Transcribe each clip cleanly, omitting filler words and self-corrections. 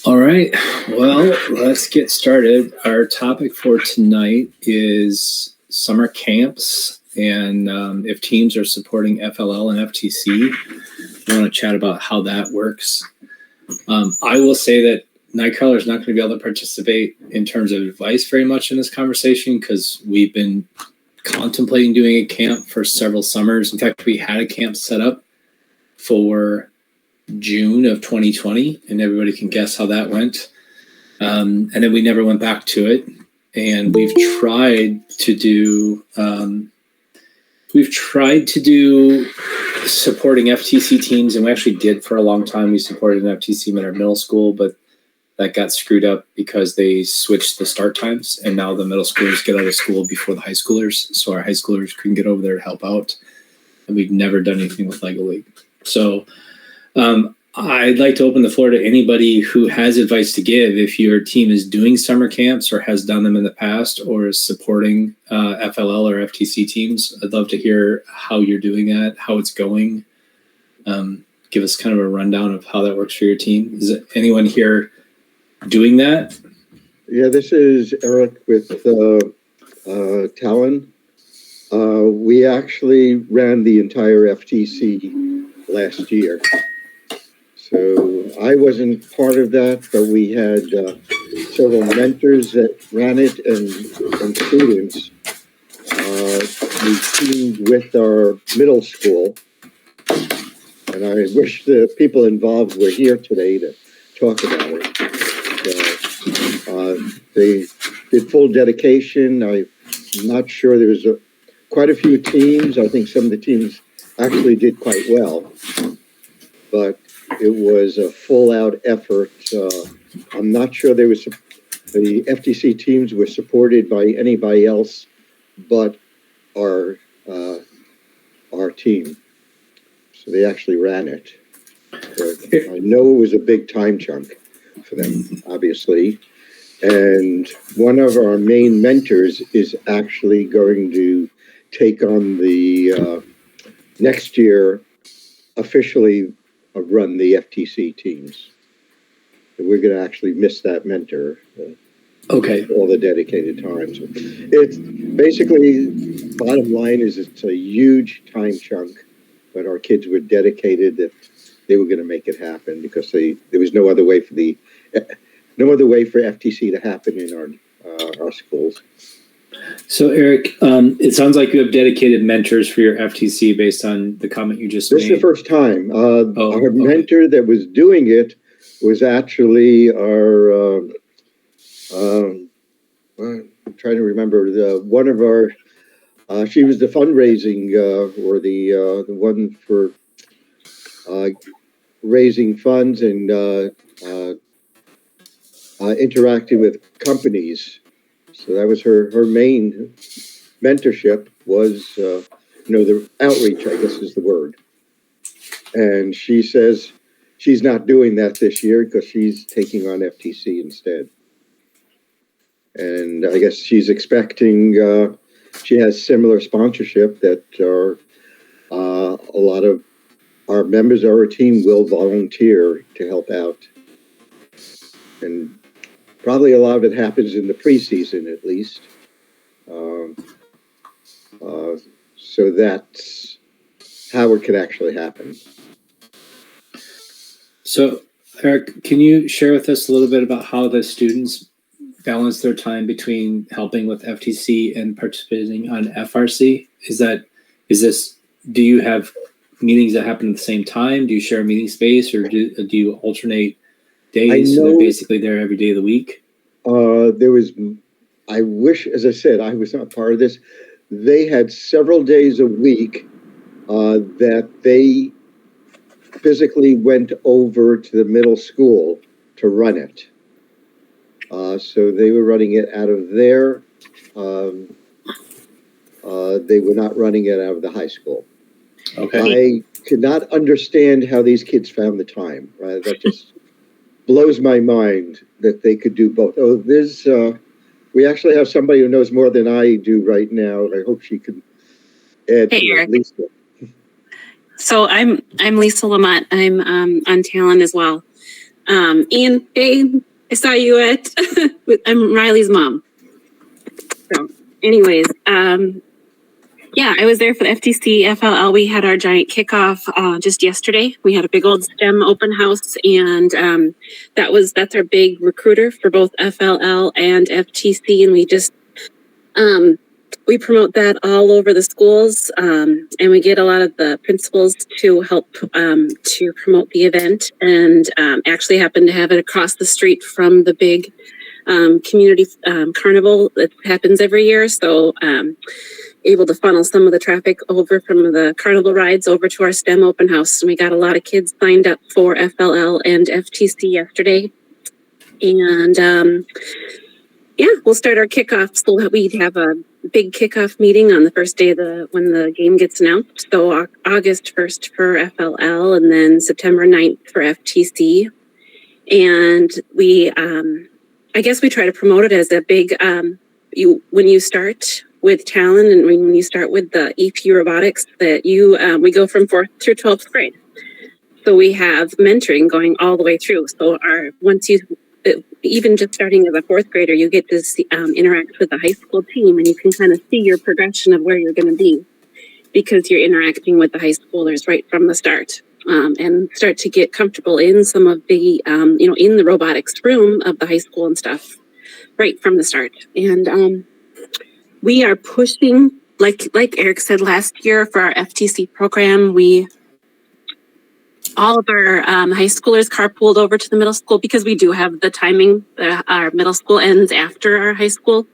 All right, well, let's get started. Our topic for tonight is summer camps, and if teams are supporting FLL and FTC, we want to chat about how that works. I will say that KnightKrawler is not going to be able to participate in terms of advice very much in this conversation because we've been contemplating doing a camp for several summers. In fact, we had a camp set up for June of 2020, and everybody can guess how that went. And then we never went back to it. And we've tried to do supporting FTC teams, and we actually did for a long time. We supported an FTC team in our middle school, but that got screwed up because they switched the start times, and now the middle schoolers get out of school before the high schoolers, so our high schoolers couldn't get over there to help out. And we've never done anything with Lego League. So I'd like to open the floor to anybody who has advice to give. If your team is doing summer camps or has done them in the past or is supporting FLL or FTC teams, I'd love to hear how you're doing that, how it's going. Give us kind of a rundown of how that works for your team. Is it anyone here doing that? Yeah, this is Eric with Talon. We actually ran the entire FTC last year. So I wasn't part of that, but we had several mentors that ran it and students. We teamed with our middle school, and I wish the people involved were here today to talk about it. They did full dedication. I'm not sure there was quite a few teams. I think some of the teams actually did quite well, but it was a full-out effort. I'm not sure the FTC teams were supported by anybody else but our team. So they actually ran it. But I know it was a big time chunk for them, obviously. And one of our main mentors is actually going to take on the next year officially run the FTC teams. And we're going to actually miss that mentor. Okay. All the dedicated time. So it's basically, bottom line is it's a huge time chunk, but our kids were dedicated that they were going to make it happen because there was no other way for FTC to happen in our schools. So, Eric, it sounds like you have dedicated mentors for your FTC based on the comment you just made. This is the first time. Our mentor that was doing it was actually our, I'm trying to remember, one of our, she was the fundraising or the one for raising funds and interacting with companies. So that was her main mentorship was, the outreach, I guess is the word. And she says she's not doing that this year because she's taking on FTC instead. And I guess she's expecting, she has similar sponsorship that a lot of our members of our team will volunteer to help out. And probably a lot of it happens in the preseason, at least. So that's how it could actually happen. So, Eric, can you share with us a little bit about how the students balance their time between helping with FTC and participating on FRC? Do you have meetings that happen at the same time? Do you share a meeting space, or do you alternate days? So they're basically there every day of the week? I wish, as I said, I was not part of this. They had several days a week that they physically went over to the middle school to run it. So they were running it out of there. They were not running it out of the high school. Okay. I could not understand how these kids found the time. Right? That just blows my mind that they could do both. Oh, we actually have somebody who knows more than I do right now. I hope she can add to Eric. Lisa. So I'm Lisa Lamont. I'm on Talon as well. Ian, hey, I saw you at, I'm Riley's mom. So anyways, yeah, I was there for the FTC, FLL. We had our giant kickoff just yesterday. We had a big old STEM open house, and that's our big recruiter for both FLL and FTC, and we just we promote that all over the schools, and we get a lot of the principals to help to promote the event, and actually happen to have it across the street from the big community carnival that happens every year. So able to funnel some of the traffic over from the carnival rides over to our STEM open house. And we got a lot of kids signed up for FLL and FTC yesterday. And yeah, we'll start our kickoff. So we have a big kickoff meeting on the first day of when the game gets announced. So August 1st for FLL, and then September 9th for FTC. And we, I guess we try to promote it as a big, when you start with talent and when you start with the EP robotics, that we go from 4th through 12th grade. So we have mentoring going all the way through. So once you, even just starting as a 4th grader, you get to see, interact with the high school team, and you can kind of see your progression of where you're going to be because you're interacting with the high schoolers right from the start, and start to get comfortable in some of the, in the robotics room of the high school and stuff right from the start. And we are pushing, like Eric said last year for our FTC program, all of our high schoolers carpooled over to the middle school because we do have the timing. Our middle school ends after our high school.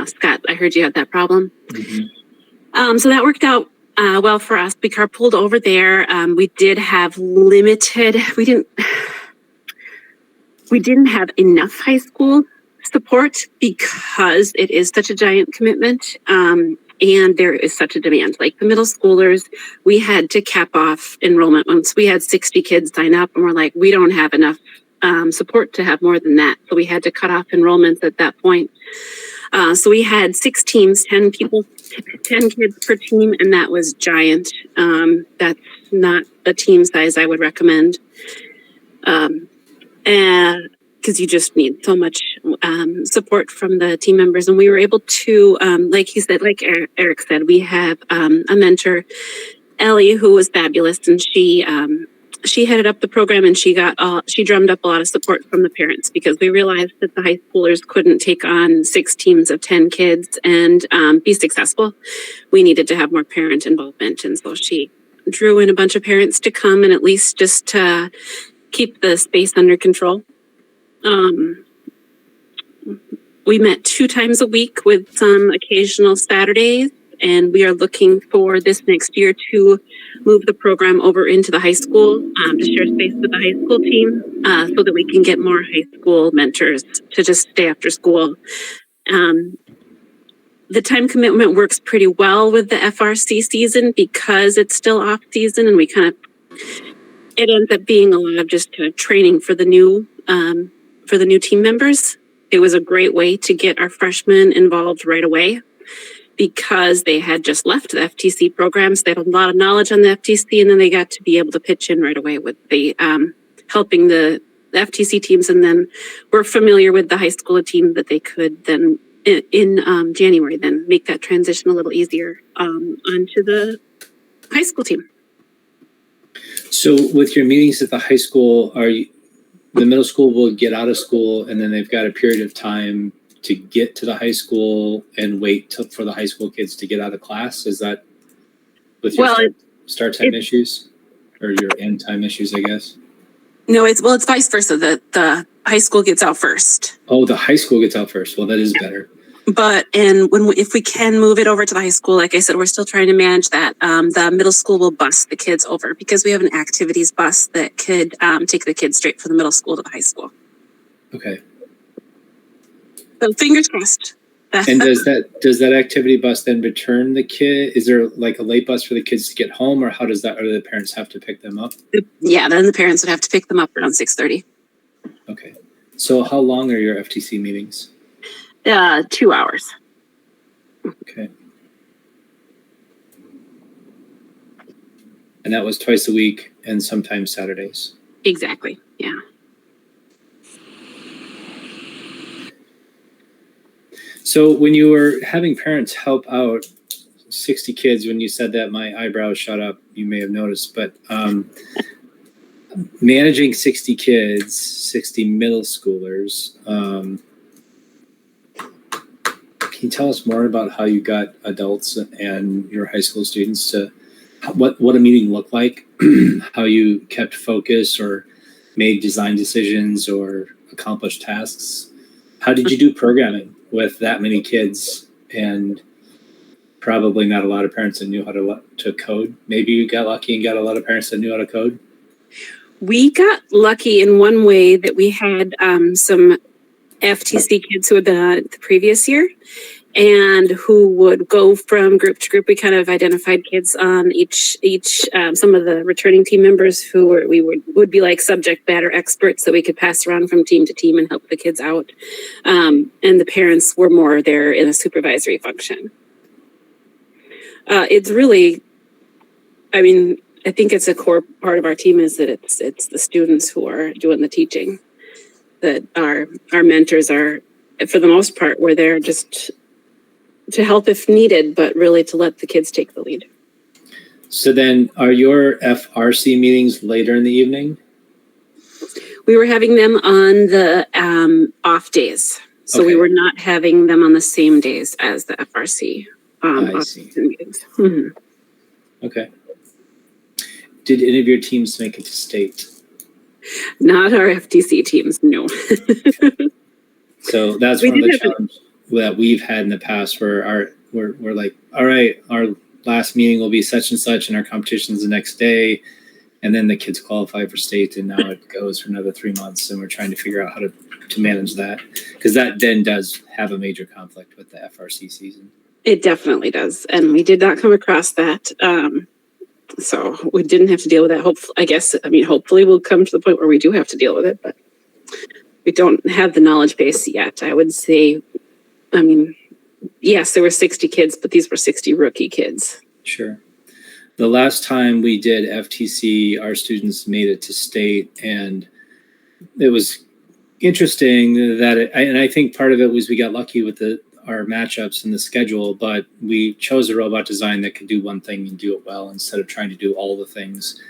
Scott, I heard you had that problem. Mm-hmm. So that worked out well for us. We carpooled over there. We did have limited. We didn't have enough high school support because it is such a giant commitment, and there is such a demand. Like the middle schoolers, we had to cap off enrollment once we had 60 kids sign up, and we're like, we don't have enough support to have more than that. So we had to cut off enrollments at that point. So we had 6 teams, 10 people, 10 kids per team, and that was giant. That's not a team size I would recommend. And because you just need so much support from the team members. And we were able to, like he said, like Eric said, we have a mentor, Ellie, who was fabulous. And she headed up the program, and she drummed up a lot of support from the parents because we realized that the high schoolers couldn't take on 6 teams of 10 kids and be successful. We needed to have more parent involvement. And so she drew in a bunch of parents to come and at least just to keep the space under control. We met 2 times a week with some occasional Saturdays, and we are looking for this next year to move the program over into the high school, to share space with the high school team, so that we can get more high school mentors to just stay after school. The time commitment works pretty well with the FRC season because it's still off season, and it ends up being a lot of just kind of training for the new team members. It was a great way to get our freshmen involved right away because they had just left the FTC programs. They had a lot of knowledge on the FTC, and then they got to be able to pitch in right away with the helping the FTC teams, and then we're familiar with the high school team that they could then in January then make that transition a little easier onto the high school team. So with your meetings at the high school, the middle school will get out of school, and then they've got a period of time to get to the high school and wait for the high school kids to get out of class? Is that with your start time issues or your end time issues, I guess? No, it's vice versa. The high school gets out first. Oh, the high school gets out first. Well, that is better. But if we can move it over to the high school, like I said, we're still trying to manage that. The middle school will bus the kids over because we have an activities bus that could take the kids straight from the middle school to the high school. Okay. So fingers crossed. And does that activity bus then return the kid? Is there like a late bus for the kids to get home, or how does that? Or do the parents have to pick them up? Yeah, then the parents would have to pick them up around 6:30. Okay. So how long are your FTC meetings? 2 hours. Okay. And that was twice a week and sometimes Saturdays. Exactly. Yeah. So when you were having parents help out 60 kids, when you said that, my eyebrows shot up. You may have noticed, but managing 60 kids, 60 middle schoolers. Can you tell us more about how you got adults and your high school students to what a meeting looked like, how you kept focus or made design decisions or accomplished tasks? How did you do programming with that many kids and probably not a lot of parents that knew how to code? Maybe you got lucky and got a lot of parents that knew how to code. We got lucky in one way that we had some FTC kids who had been on it the previous year and who would go from group to group. We kind of identified kids on each some of the returning team members who would be like subject matter experts that we could pass around from team to team and help the kids out. And the parents were more there in a supervisory function. It's really, I mean, I think it's a core part of our team is that it's the students who are doing the teaching. That our mentors are, for the most part, were there just to help if needed, but really to let the kids take the lead. So then are your FRC meetings later in the evening? We were having them on the off days. So Okay. we were not having them on the same days as the FRC I see. meetings. Mm-hmm. Okay. Did any of your teams make it to state? Not our FTC teams, no. So that's We one of did the have challenges that we've had in the past where we're like, all right, our last meeting will be such and such and our competition's the next day. And then the kids qualify for state and now it goes for another 3 months and we're trying to figure out how to manage that. Because that then does have a major conflict with the FRC season. It definitely does. And we did not come across that. So we didn't have to deal with that. Hopefully we'll come to the point where we do have to deal with it, but we don't have the knowledge base yet. I would say, yes, there were 60 kids, but these were 60 rookie kids. Sure. The last time we did FTC, our students made it to state, and it was interesting that and I think part of it was we got lucky with our matchups and the schedule, but we chose a robot design that could do one thing and do it well instead of trying to do all the things,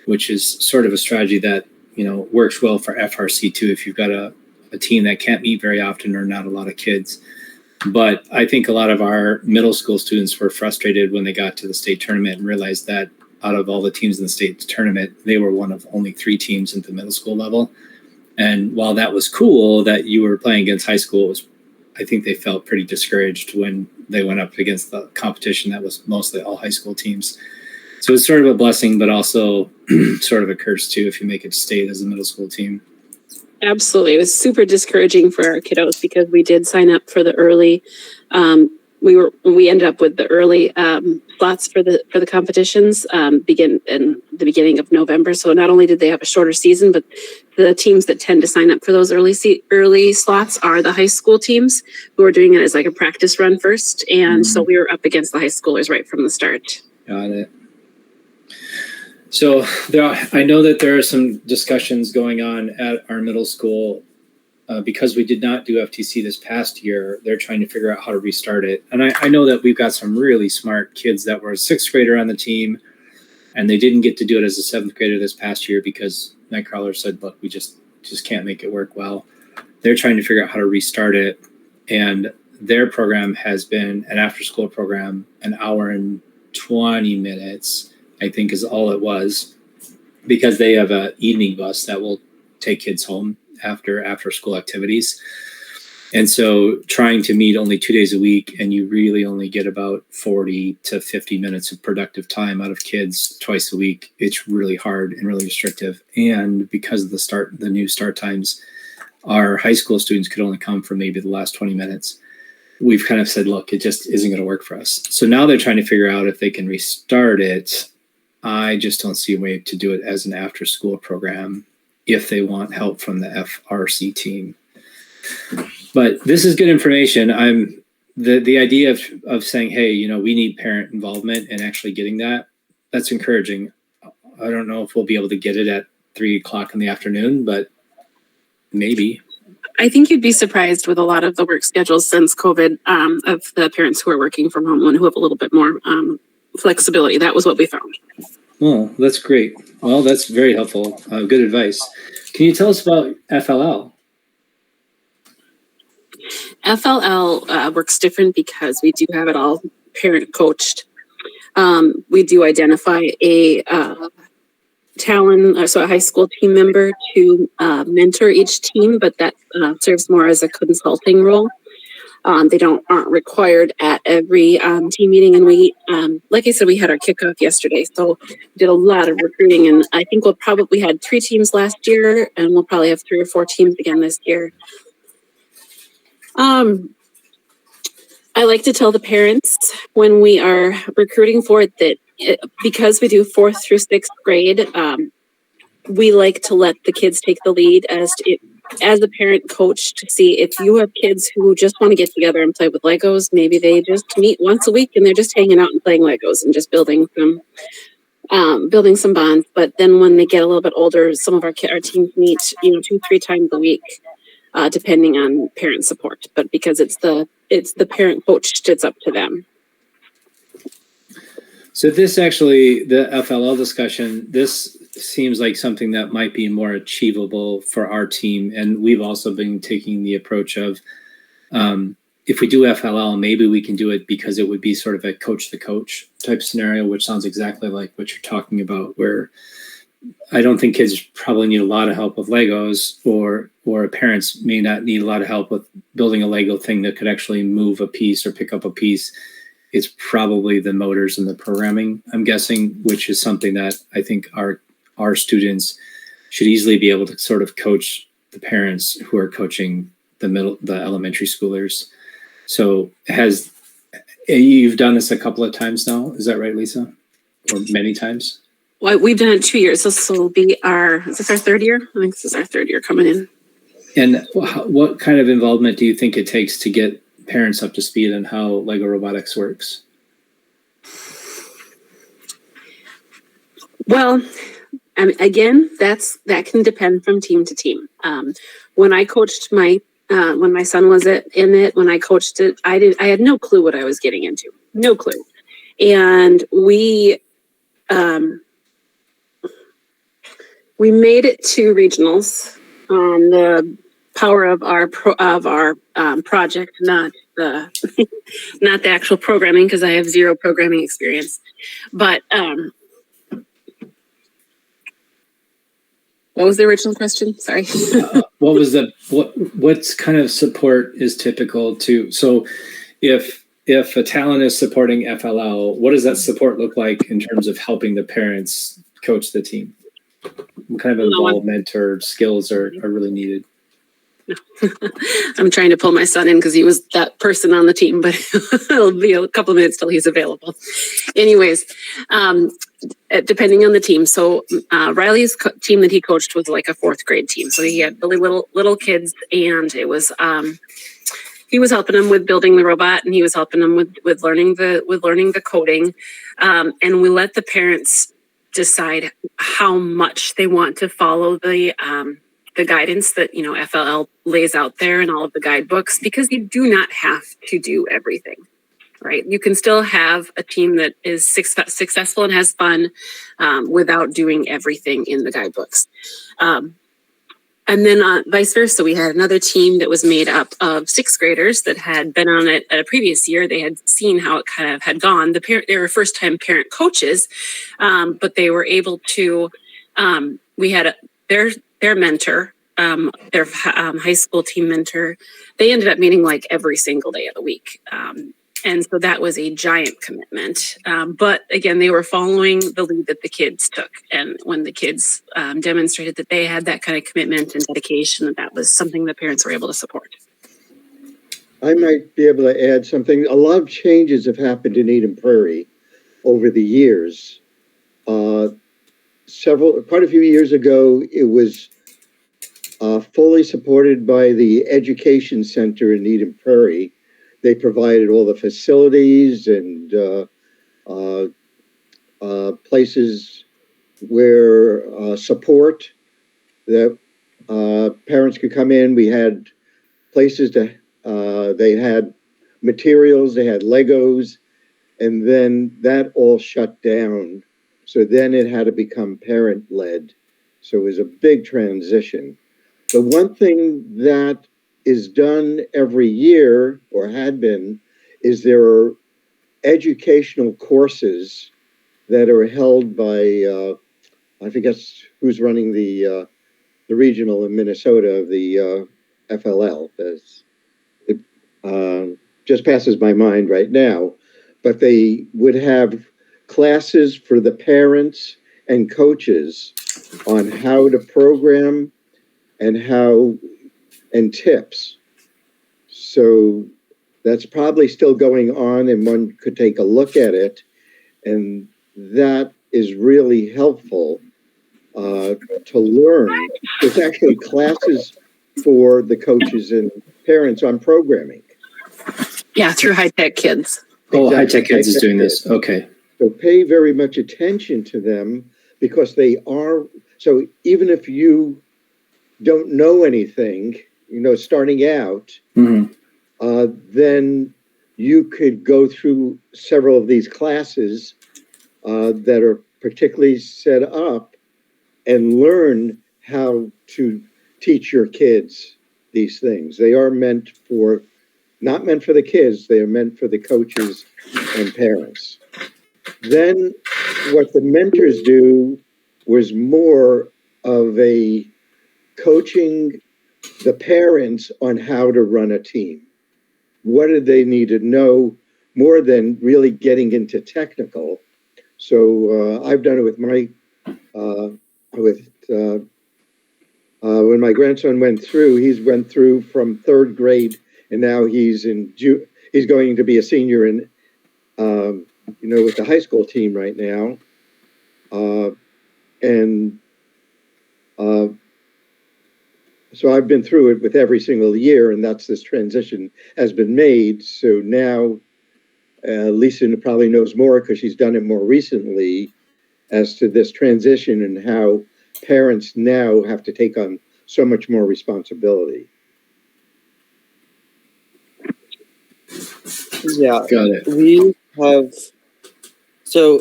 which is sort of a strategy that, works well for FRC too, if you've got a team that can't meet very often or not a lot of kids. But I think a lot of our middle school students were frustrated when they got to the state tournament and realized that out of all the teams in the state tournament, they were one of only 3 teams at the middle school level. And while that was cool that you were playing against high school, I think they felt pretty discouraged when they went up against the competition that was mostly all high school teams. So it's sort of a blessing, but also sort of a curse too if you make it to state as a middle school team. Absolutely. It was super discouraging for our kiddos because we did sign up for the early. We ended up with the early slots for the competitions begin in the beginning of November. So not only did they have a shorter season, but the teams that tend to sign up for those early slots are the high school teams who are doing it as like a practice run first. And so we were up against the high schoolers right from the start. Got it. So I know that there are some discussions going on at our middle school because we did not do FTC this past year. They're trying to figure out how to restart it. And I know that we've got some really smart kids that were a 6th grader on the team, and they didn't get to do it as a 7th grader this past year because KnightKrawler said, look, we just can't make it work well. They're trying to figure out how to restart it. And their program has been an after-school program, 1 hour and 20 minutes, I think is all it was, because they have an evening bus that will take kids home after school activities. And so trying to meet only 2 days a week, and you really only get about 40 to 50 minutes of productive time out of kids twice a week. It's really hard and really restrictive. And because of the new start times, our high school students could only come for maybe the last 20 minutes. We've kind of said, look, it just isn't going to work for us. So now they're trying to figure out if they can restart it. I just don't see a way to do it as an after school program if they want help from the FRC team. But this is good information. The idea of saying, hey, we need parent involvement and actually getting that's encouraging. I don't know if we'll be able to get it at 3 o'clock in the afternoon, but maybe. I think you'd be surprised with a lot of the work schedules since COVID of the parents who are working from home and who have a little bit more flexibility. That was what we found. Oh, that's great. Well, that's very helpful. Good advice. Can you tell us about FLL? FLL works different because we do have it all parent coached. We do identify a talent, so a high school team member to mentor each team, but that serves more as a consulting role. They aren't required at every team meeting, and we, like I said, we had our kickoff yesterday, so we did a lot of recruiting, and I think we had 3 teams last year, and we'll probably have 3 or 4 teams again this year. I like to tell the parents when we are recruiting for it that because we do 4th through 6th grade, we like to let the kids take the lead as a parent coach to see if you have kids who just want to get together and play with Legos. Maybe they just meet once a week and they're just hanging out and playing Legos and just building some bonds. But then when they get a little bit older, some of our teams meet 2-3 times a week. Depending on parent support, but because it's the parent coached, it's up to them. So this actually, the FLL discussion, this seems like something that might be more achievable for our team. And we've also been taking the approach of, if we do FLL, maybe we can do it because it would be sort of a coach the coach type scenario, which sounds exactly like what you're talking about, where I don't think kids probably need a lot of help with Legos, or parents may not need a lot of help with building a Lego thing that could actually move a piece or pick up a piece. It's probably the motors and the programming, I'm guessing, which is something that I think our students should easily be able to sort of coach the parents who are coaching the elementary schoolers. So you've done this a couple of times now, is that right, Lisa? Or many times? Well, we've done it 2 years. This will be is this our 3rd year? I think this is our 3rd year coming in. And what kind of involvement do you think it takes to get parents up to speed on how Lego robotics works? Well, again, that can depend from team to team. When I coached when my son was in it, when I coached it, I had no clue what I was getting into. No clue. And we made it to regionals on the power of our project, not the not the actual programming, because I have 0 programming experience. But what was the original question? Sorry. What kind of support is typical to? So, if a talent is supporting FLL, what does that support look like in terms of helping the parents coach the team? What kind of involvement or skills are really needed? I'm trying to pull my son in because he was that person on the team, but it'll be a couple of minutes till he's available. Anyways, depending on the team. So Riley's team that he coached was like a 4th grade team. So he had really little kids, and it was he was helping them with building the robot, and he was helping them with learning the coding, and we let the parents decide how much they want to follow the guidance that FLL lays out there in all of the guidebooks, because you do not have to do everything, right? You can still have a team that is successful and has fun without doing everything in the guidebooks. And then vice versa, we had another team that was made up of 6th graders that had been on it at a previous year. They had seen how it kind of had gone. They were first-time parent coaches, but they were able to. We had their mentor, their high school team mentor. They ended up meeting like every single day of the week. And so that was a giant commitment. But again, they were following the lead that the kids took. And when the kids demonstrated that they had that kind of commitment and dedication, that was something that parents were able to support. I might be able to add something. A lot of changes have happened in Eden Prairie over the years. Quite a few years ago, it was fully supported by the Education Center in Eden Prairie. They provided all the facilities and places where support that parents could come in. We had places to, they had materials, they had Legos, and then that all shut down. So then it had to become parent-led. So it was a big transition. The one thing that is done every year, or had been, is there are educational courses that are held by, I forget who's running the regional in Minnesota, the FLL. It just passes my mind right now. But they would have classes for the parents and coaches on how to program and tips. So that's probably still going on, and one could take a look at it. And that is really helpful to learn. There's actually classes for the coaches and parents on programming. Yeah, through High Tech Kids. Oh, Exactly. High Tech Kids is doing this. Okay. So pay very much attention to them, because they are, so even if you don't know anything, starting out, then you could go through several of these classes that are particularly set up and learn how to teach your kids these things. They are not meant for the kids, they are meant for the coaches and parents. Then what the mentors do was more of a coaching the parents on how to run a team. What do they need to know, more than really getting into technical? So I've done it with when my grandson went through from third grade, and now he's going to be a senior in with the high school team right now. So I've been through it with every single year, and that's this transition has been made. So now Lisa probably knows more because she's done it more recently, as to this transition and how parents now have to take on so much more responsibility. Yeah, Got it. we have, so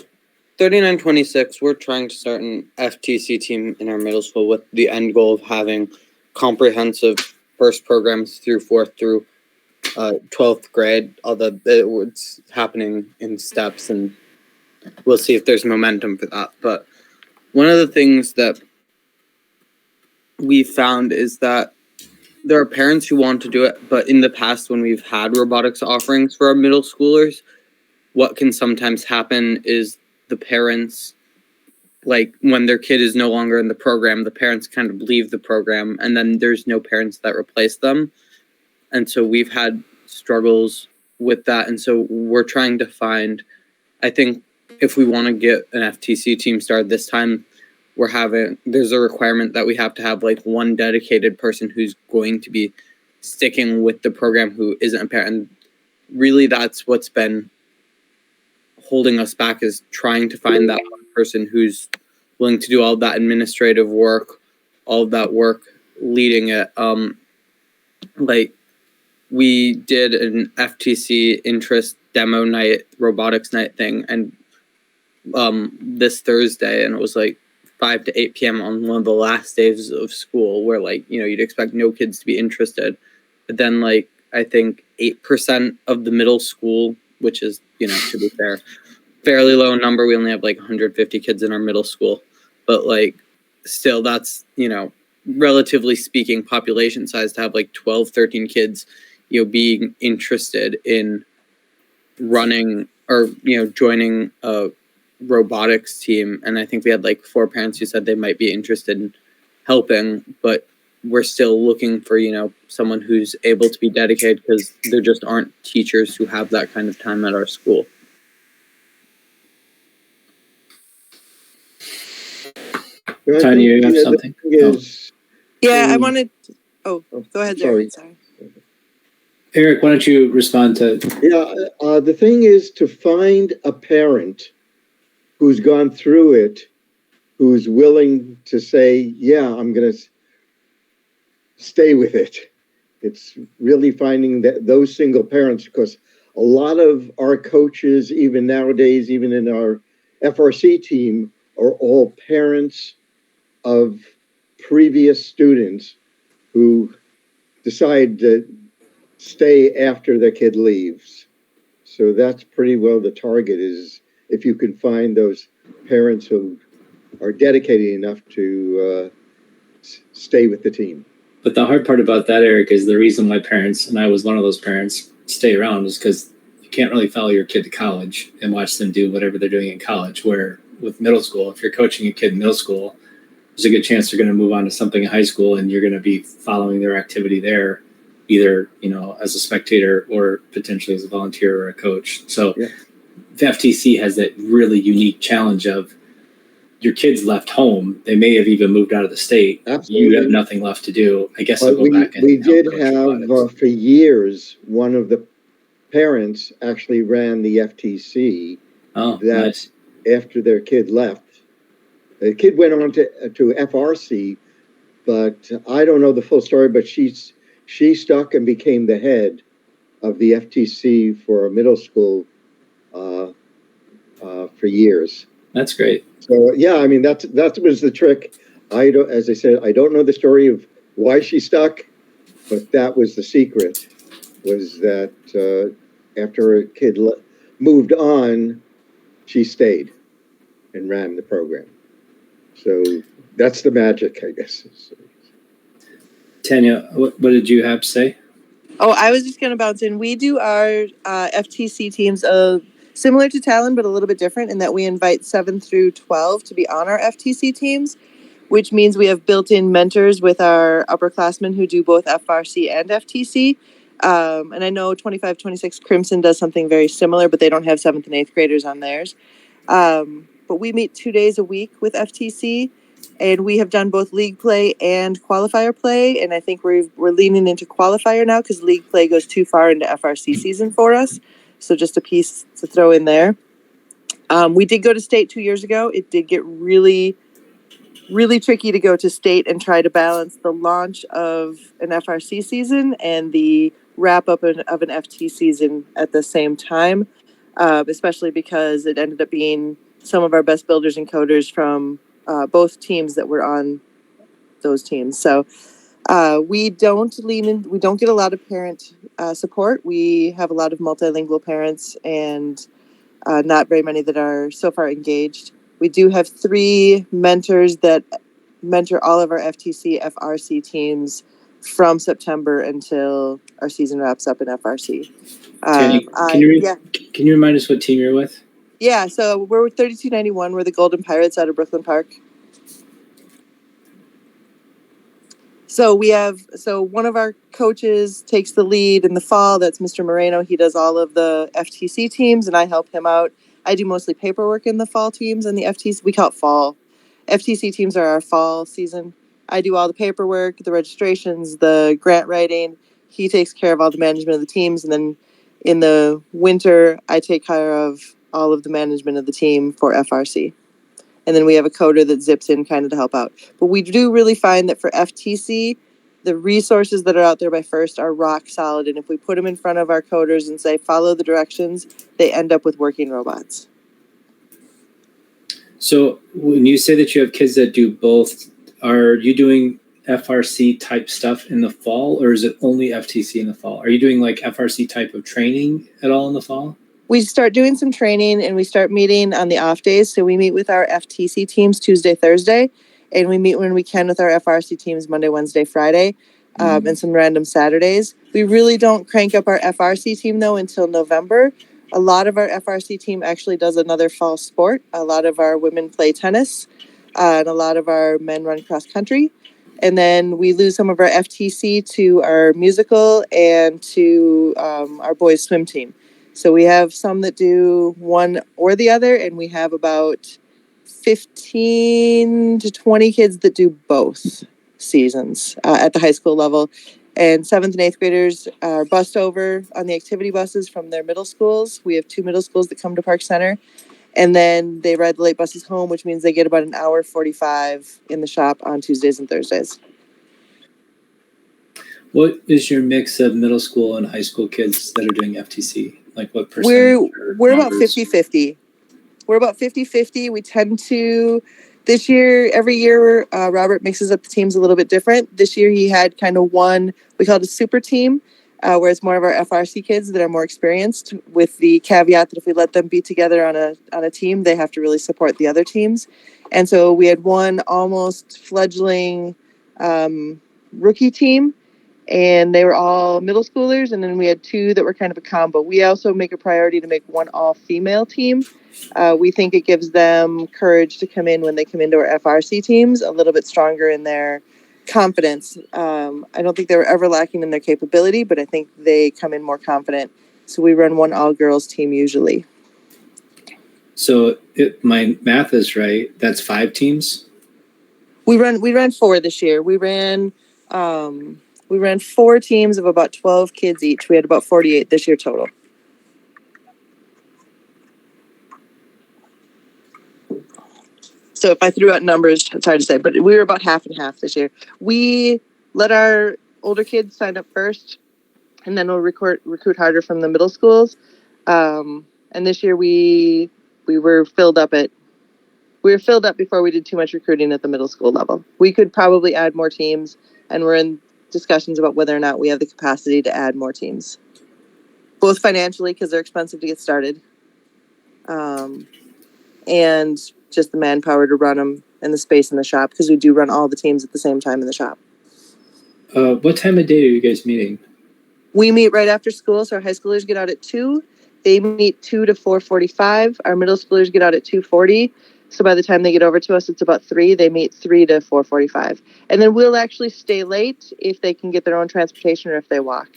3926, we're trying to start an FTC team in our middle school with the end goal of having comprehensive first programs through 4th through 12th grade, although it's happening in steps, and we'll see if there's momentum for that. But one of the things that we found is that there are parents who want to do it, but in the past, when we've had robotics offerings for our middle schoolers, what can sometimes happen is the parents, like when their kid is no longer in the program, the parents kind of leave the program, and then there's no parents that replace them. And so we've had struggles with that. And so we're trying to find, I think if we want to get an FTC team started this time, there's a requirement that we have to have like one dedicated person who's going to be sticking with the program who isn't a parent. And really that's what's been holding us back, is trying to find that one person who's willing to do all that administrative work, all of that work leading it. Like we did an FTC interest demo night, robotics night thing, and this Thursday, and it was like 5 to 8 p.m. on one of the last days of school, where like, you'd expect no kids to be interested. But then like, I think 8% of the middle school, which is, to be fair, fairly low number. We only have like 150 kids in our middle school, but like still that's, relatively speaking, population size, to have like 12, 13 kids, being interested in running or, joining a robotics team. And I think we had like 4 parents who said they might be interested in helping, but we're still looking for, someone who's able to be dedicated, because there just aren't teachers who have that kind of time at our school. Tanya, you have something? I wanted to, go ahead, sorry. Sorry. Eric, why don't you respond to... Yeah, the thing is to find a parent who's gone through it, who's willing to say, yeah, I'm going to stay with it. It's really finding that those single parents, because a lot of our coaches, even nowadays, even in our FRC team, are all parents of previous students who decide to stay after the kid leaves. So that's pretty well the target, is if you can find those parents who are dedicated enough to stay with the team. But the hard part about that, Eric, is the reason why parents, and I was one of those parents, stay around is because you can't really follow your kid to college and watch them do whatever they're doing in college. Where with middle school, if you're coaching a kid in middle school, there's a good chance they're going to move on to something in high school, and you're going to be following their activity there, either, you know, as a spectator or potentially as a volunteer or a coach. So Yeah. the FTC has that really unique challenge of your kids left home. They may have even moved out of the state. Absolutely. You have nothing left to do. I guess I'll go back and we help did coach have robotics. for years, one of the parents actually ran the FTC. Oh, that nice. After their kid left, the kid went on to FRC, but I don't know the full story. But she stuck and became the head of the FTC for a middle school for years. That's great. So yeah, I mean that was the trick. As I said, I don't know the story of why she stuck, but that was the secret. Was that after a kid moved on, she stayed and ran the program. So that's the magic, I guess. Tanya, what did you have to say? Oh, I was just going to bounce in. We do our FTC teams similar to Talon, but a little bit different in that we invite 7 through 12 to be on our FTC teams, which means we have built-in mentors with our upperclassmen who do both FRC and FTC. And I know 25-26 Crimson does something very similar, but they don't have 7th and 8th graders on theirs. But we meet 2 days a week with FTC, and we have done both league play and qualifier play. And I think we're leaning into qualifier now because league play goes too far into FRC season for us. So just a piece to throw in there. We did go to state 2 years ago. It did get really, really tricky to go to state and try to balance the launch of an FRC season and the wrap up of an FT season at the same time, especially because it ended up being some of our best builders and coders from both teams that were on those teams. So we don't lean in. We don't get a lot of parent support. We have a lot of multilingual parents and not very many that are so far engaged. We do have 3 mentors that mentor all of our FTC, FRC teams from September until our season wraps up in FRC. Can you remind us what team you're with? Yeah, so we're with 3291. We're the Golden Pirates out of Brooklyn Park. So one of our coaches takes the lead in the fall. That's Mr. Moreno. He does all of the FTC teams, and I help him out. I do mostly paperwork in the fall teams and the FTC. We call it fall. FTC teams are our fall season. I do all the paperwork, the registrations, the grant writing. He takes care of all the management of the teams, and then in the winter, I take care of all of the management of the team for FRC. And then we have a coder that zips in kind of to help out. But we do really find that for FTC, the resources that are out there by FIRST are rock solid. And if we put them in front of our coders and say, follow the directions, they end up with working robots. So when you say that you have kids that do both, are you doing FRC type stuff in the fall, or is it only FTC in the fall? Are you doing like FRC type of training at all in the fall? We start doing some training and we start meeting on the off days. So we meet with our FTC teams Tuesday, Thursday, and we meet when we can with our FRC teams Monday, Wednesday, Friday, and some random Saturdays. We really don't crank up our FRC team though until November. A lot of our FRC team actually does another fall sport. A lot of our women play tennis, and a lot of our men run cross country. And then we lose some of our FTC to our musical and to our boys swim team. So we have some that do one or the other, and we have about 15 to 20 kids that do both seasons at the high school level. And 7th and 8th graders are bussed over on the activity buses from their middle schools. We have 2 middle schools that come to Park Center. And then they ride the late buses home, which means they get about an hour 45 in the shop on Tuesdays and Thursdays. What is your mix of middle school and high school kids that are doing FTC? Like what percent? We're about 50-50. We're about 50-50. We tend to, this year, every year, Robert mixes up the teams a little bit different. This year he had kind of one, we called it a super team, where it's more of our FRC kids that are more experienced, with the caveat that if we let them be together on a team, they have to really support the other teams. And so we had one almost fledgling rookie team, and they were all middle schoolers, and then we had two that were kind of a combo. We also make a priority to make one all-female team. We think it gives them courage to come in when they come into our FRC teams, a little bit stronger in their confidence. I don't think they were ever lacking in their capability, but I think they come in more confident. So we run one all-girls team usually. So my math is right. That's 5 teams? We ran 4 this year. We ran 4 teams of about 12 kids each. We had about 48 this year total. So if I threw out numbers, it's hard to say, but we were about half and half this year. We let our older kids sign up first, and then we'll recruit harder from the middle schools. And this year we were filled up before we did too much recruiting at the middle school level. We could probably add more teams, and we're in discussions about whether or not we have the capacity to add more teams, both financially because they're expensive to get started, and just the manpower to run them and the space in the shop, because we do run all the teams at the same time in the shop. What time of day are you guys meeting? We meet right after school, so our high schoolers get out at 2. They meet 2 to 4:45. Our middle schoolers get out at 2:40. So by the time they get over to us, it's about 3. They meet 3 to 4:45. And then we'll actually stay late if they can get their own transportation or if they walk.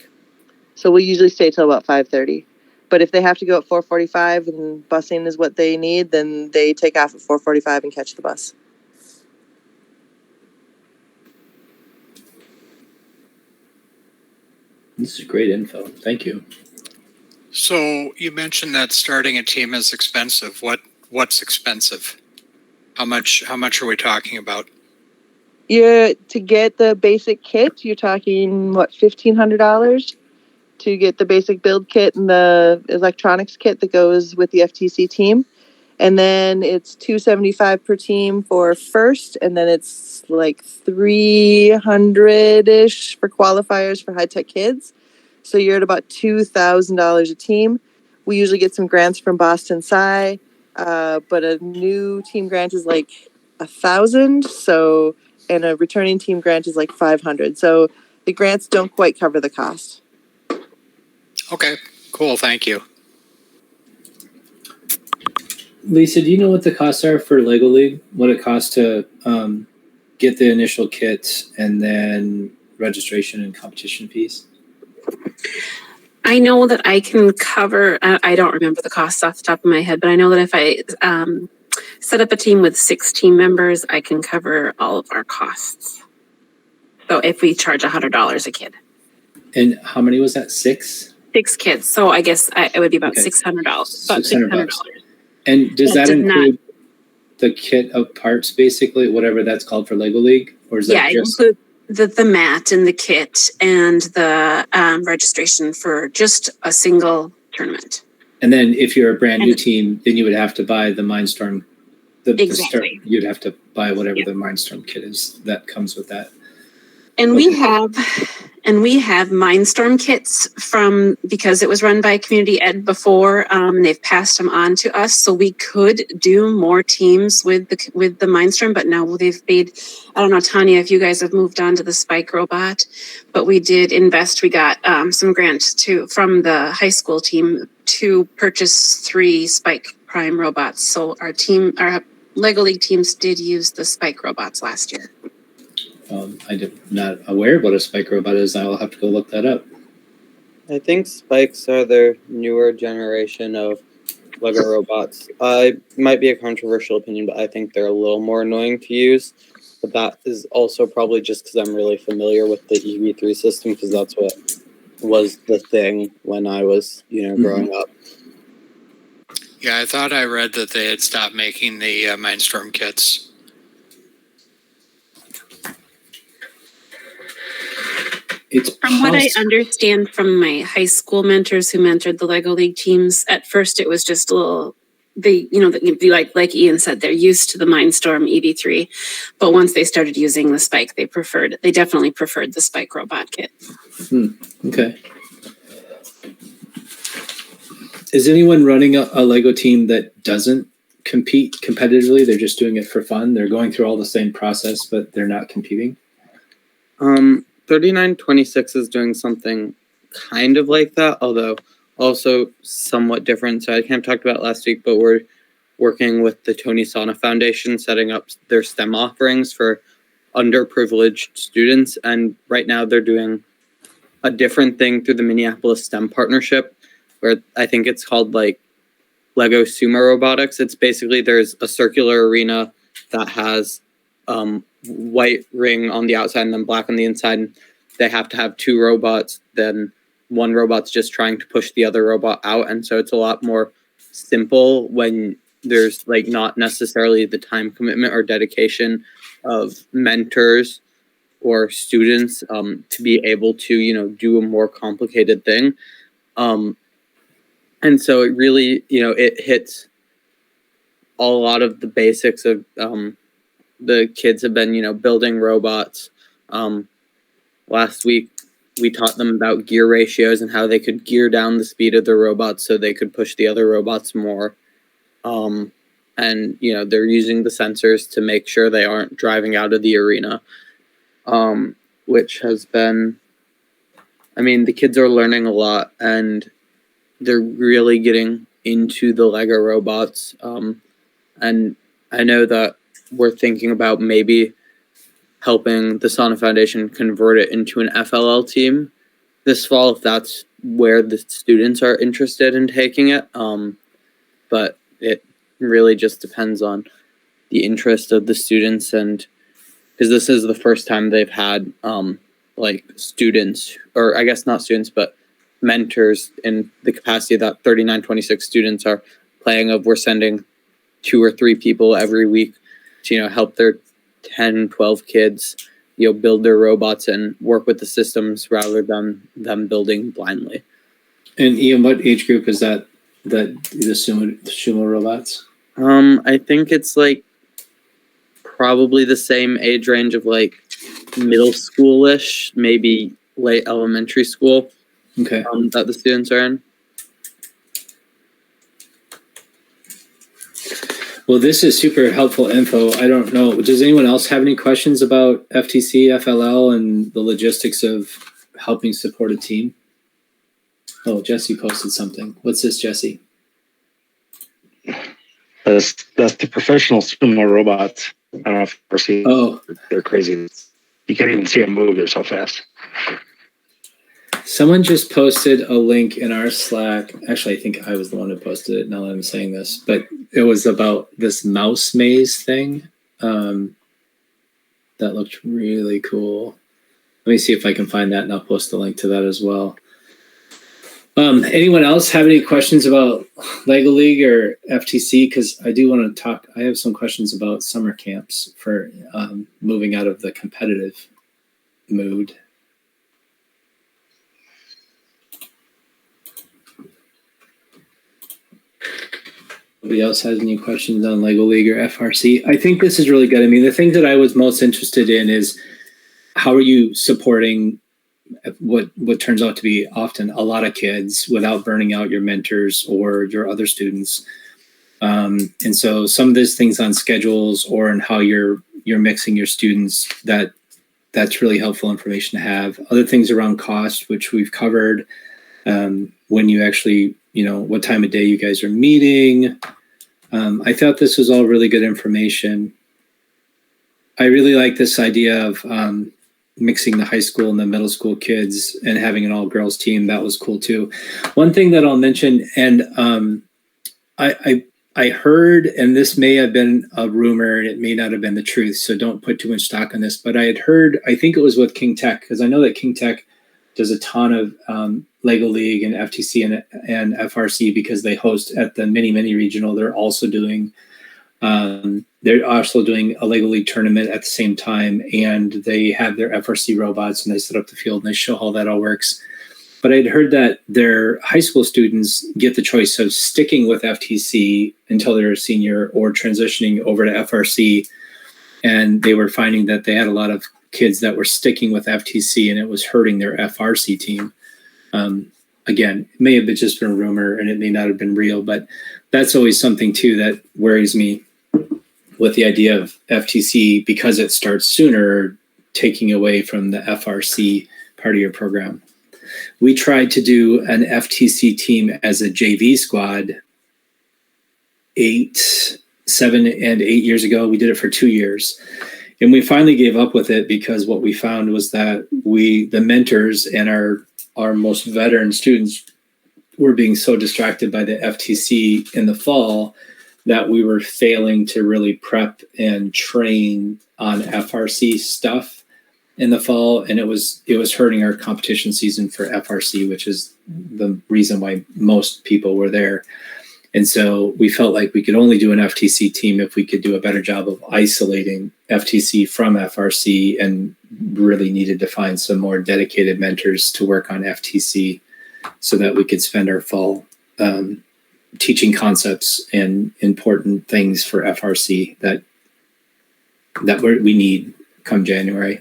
So we usually stay till about 5:30. But if they have to go at 4:45 and busing is what they need, then they take off at 4:45 and catch the bus. This is great info. Thank you. So you mentioned that starting a team is expensive. What's expensive? How much are we talking about? To get the basic kit, you're talking what, $1,500 to get the basic build kit and the electronics kit that goes with the FTC team. And then it's $275 per team for first, and then it's like $300-ish for qualifiers for high-tech kids. So you're at about $2,000 a team. We usually get some grants from Boston Sci, but a new team grant is like $1,000. So, and a returning team grant is like $500. So the grants don't quite cover the cost. Okay, cool. Thank you. Lisa, do you know what the costs are for Lego League? What it costs to get the initial kit and then registration and competition fees? I know that I can cover, I don't remember the costs off the top of my head, but I know that if I set up a team with 6 team members, I can cover all of our costs. So if we charge $100 a kid. And how many was that? 6? 6 kids. So I guess it would be about Okay. $600. About $600. And does that include the kit of parts, basically, whatever that's called for Lego League? Or is that just... it includes the mat and the kit and the registration for just a single tournament. And then if you're a brand new team, then you would have to buy the Mindstorm. Exactly. You'd have to buy whatever the Mindstorm kit is that comes with that. And we have Mindstorm kits because it was run by Community Ed before. They've passed them on to us, so we could do more teams with the Mindstorm. But now they've made. I don't know, Tanya, if you guys have moved on to the Spike robot, but we did invest. We got some grants from the high school team to purchase 3 Spike Prime robots. So our Lego League teams did use the Spike robots last year. I'm not aware of what a Spike robot is. I'll have to go look that up. I think Spikes are their newer generation of Lego robots. It might be a controversial opinion, but I think they're a little more annoying to use. But that is also probably just because I'm really familiar with the EV3 system, because that's what was the thing when I was, growing up. Yeah, I thought I read that they had stopped making the Mindstorm kits. It's From what I possible. understand from my high school mentors who mentored the Lego League teams, at first it was just a little, like Ian said, they're used to the Mindstorm EV3, but once they started using the Spike, they definitely preferred the Spike robot kit. Okay. Is anyone running a Lego team that doesn't compete competitively? They're just doing it for fun. They're going through all the same process, but they're not competing. 3926 is doing something kind of like that, although also somewhat different. So I kind of talked about last week, but we're working with the Tony Sana Foundation, setting up their STEM offerings for underprivileged students. And right now they're doing a different thing through the Minneapolis STEM partnership, where I think it's called like Lego Sumo Robotics. It's basically, there's a circular arena that has white ring on the outside and then black on the inside. And they have to have two robots. Then one robot's just trying to push the other robot out. And so it's a lot more simple when there's like not necessarily the time commitment or dedication of mentors or students to be able to, do a more complicated thing. And so it really, it hits a lot of the basics of the kids have been, building robots. Last week, we taught them about gear ratios and how they could gear down the speed of the robots so they could push the other robots more. And, they're using the sensors to make sure they aren't driving out of the arena, which has been, the kids are learning a lot and they're really getting into the Lego robots. And I know that we're thinking about maybe helping the Sana Foundation convert it into an FLL team this fall, if that's where the students are interested in taking it. But it really just depends on the interest of the students, and because this is the first time they've had students, or I guess not students, but mentors in the capacity that 3926 students are playing of. We're sending 2 or 3 people every week to, help their 10, 12 kids, build their robots and work with the systems rather than them building blindly. And Ian, what age group is that the sumo robots? I think it's probably the same age range of middle schoolish, maybe late elementary school. Okay. That the students are in. Well, this is super helpful info. I don't know. Does anyone else have any questions about FTC, FLL, and the logistics of helping support a team? Oh, Jesse posted something. What's this, Jesse? That's the professional sumo robots. I don't know if you've ever seen. Oh, they're crazy. You can't even see them move. They're so fast. someone just posted a link in our Slack. Actually, I think I was the one who posted it now that I'm saying this, but it was about this mouse maze thing. That looked really cool. Let me see if I can find that and I'll post a link to that as well. Anyone else have any questions about Lego League or FTC? Because I do want to talk. I have some questions about summer camps for moving out of the competitive mood. Nobody else has any questions on Lego League or FRC? I think this is really good. I mean, the thing that I was most interested in is how are you supporting what turns out to be often a lot of kids without burning out your mentors or your other students. And so some of these things on schedules or in how you're mixing your students, that's really helpful information to have. Other things around cost, which we've covered, when you actually, what time of day you guys are meeting. I thought this was all really good information. I really like this idea of mixing the high school and the middle school kids and having an all-girls team. That was cool too. One thing that I'll mention, and I heard, and this may have been a rumor, and it may not have been the truth, so don't put too much stock on this, but I had heard, I think it was with King Tech, because I know that King Tech does a ton of Lego League and FTC and FRC because they host at the mini regional. They're also doing, they they're also doing a Lego League tournament at the same time, and they have their FRC robots, and they set up the field and they show how that all works. But I'd heard that their high school students get the choice of sticking with FTC until they're a senior or transitioning over to FRC. And they were finding that they had a lot of kids that were sticking with FTC, and it was hurting their FRC team. Again, it may have just been a rumor and it may not have been real, but that's always something too that worries me with the idea of FTC, because it starts sooner, taking away from the FRC part of your program. We tried to do an FTC team as a JV squad 7 and 8 years ago. We did it for 2 years. And we finally gave up with it because what we found was that the mentors and our most veteran students were being so distracted by the FTC in the fall that we were failing to really prep and train on FRC stuff in the fall. And it was hurting our competition season for FRC, which is the reason why most people were there. And so we felt like we could only do an FTC team if we could do a better job of isolating FTC from FRC, and really needed to find some more dedicated mentors to work on FTC so that we could spend our fall teaching concepts and important things for FRC that we need come January.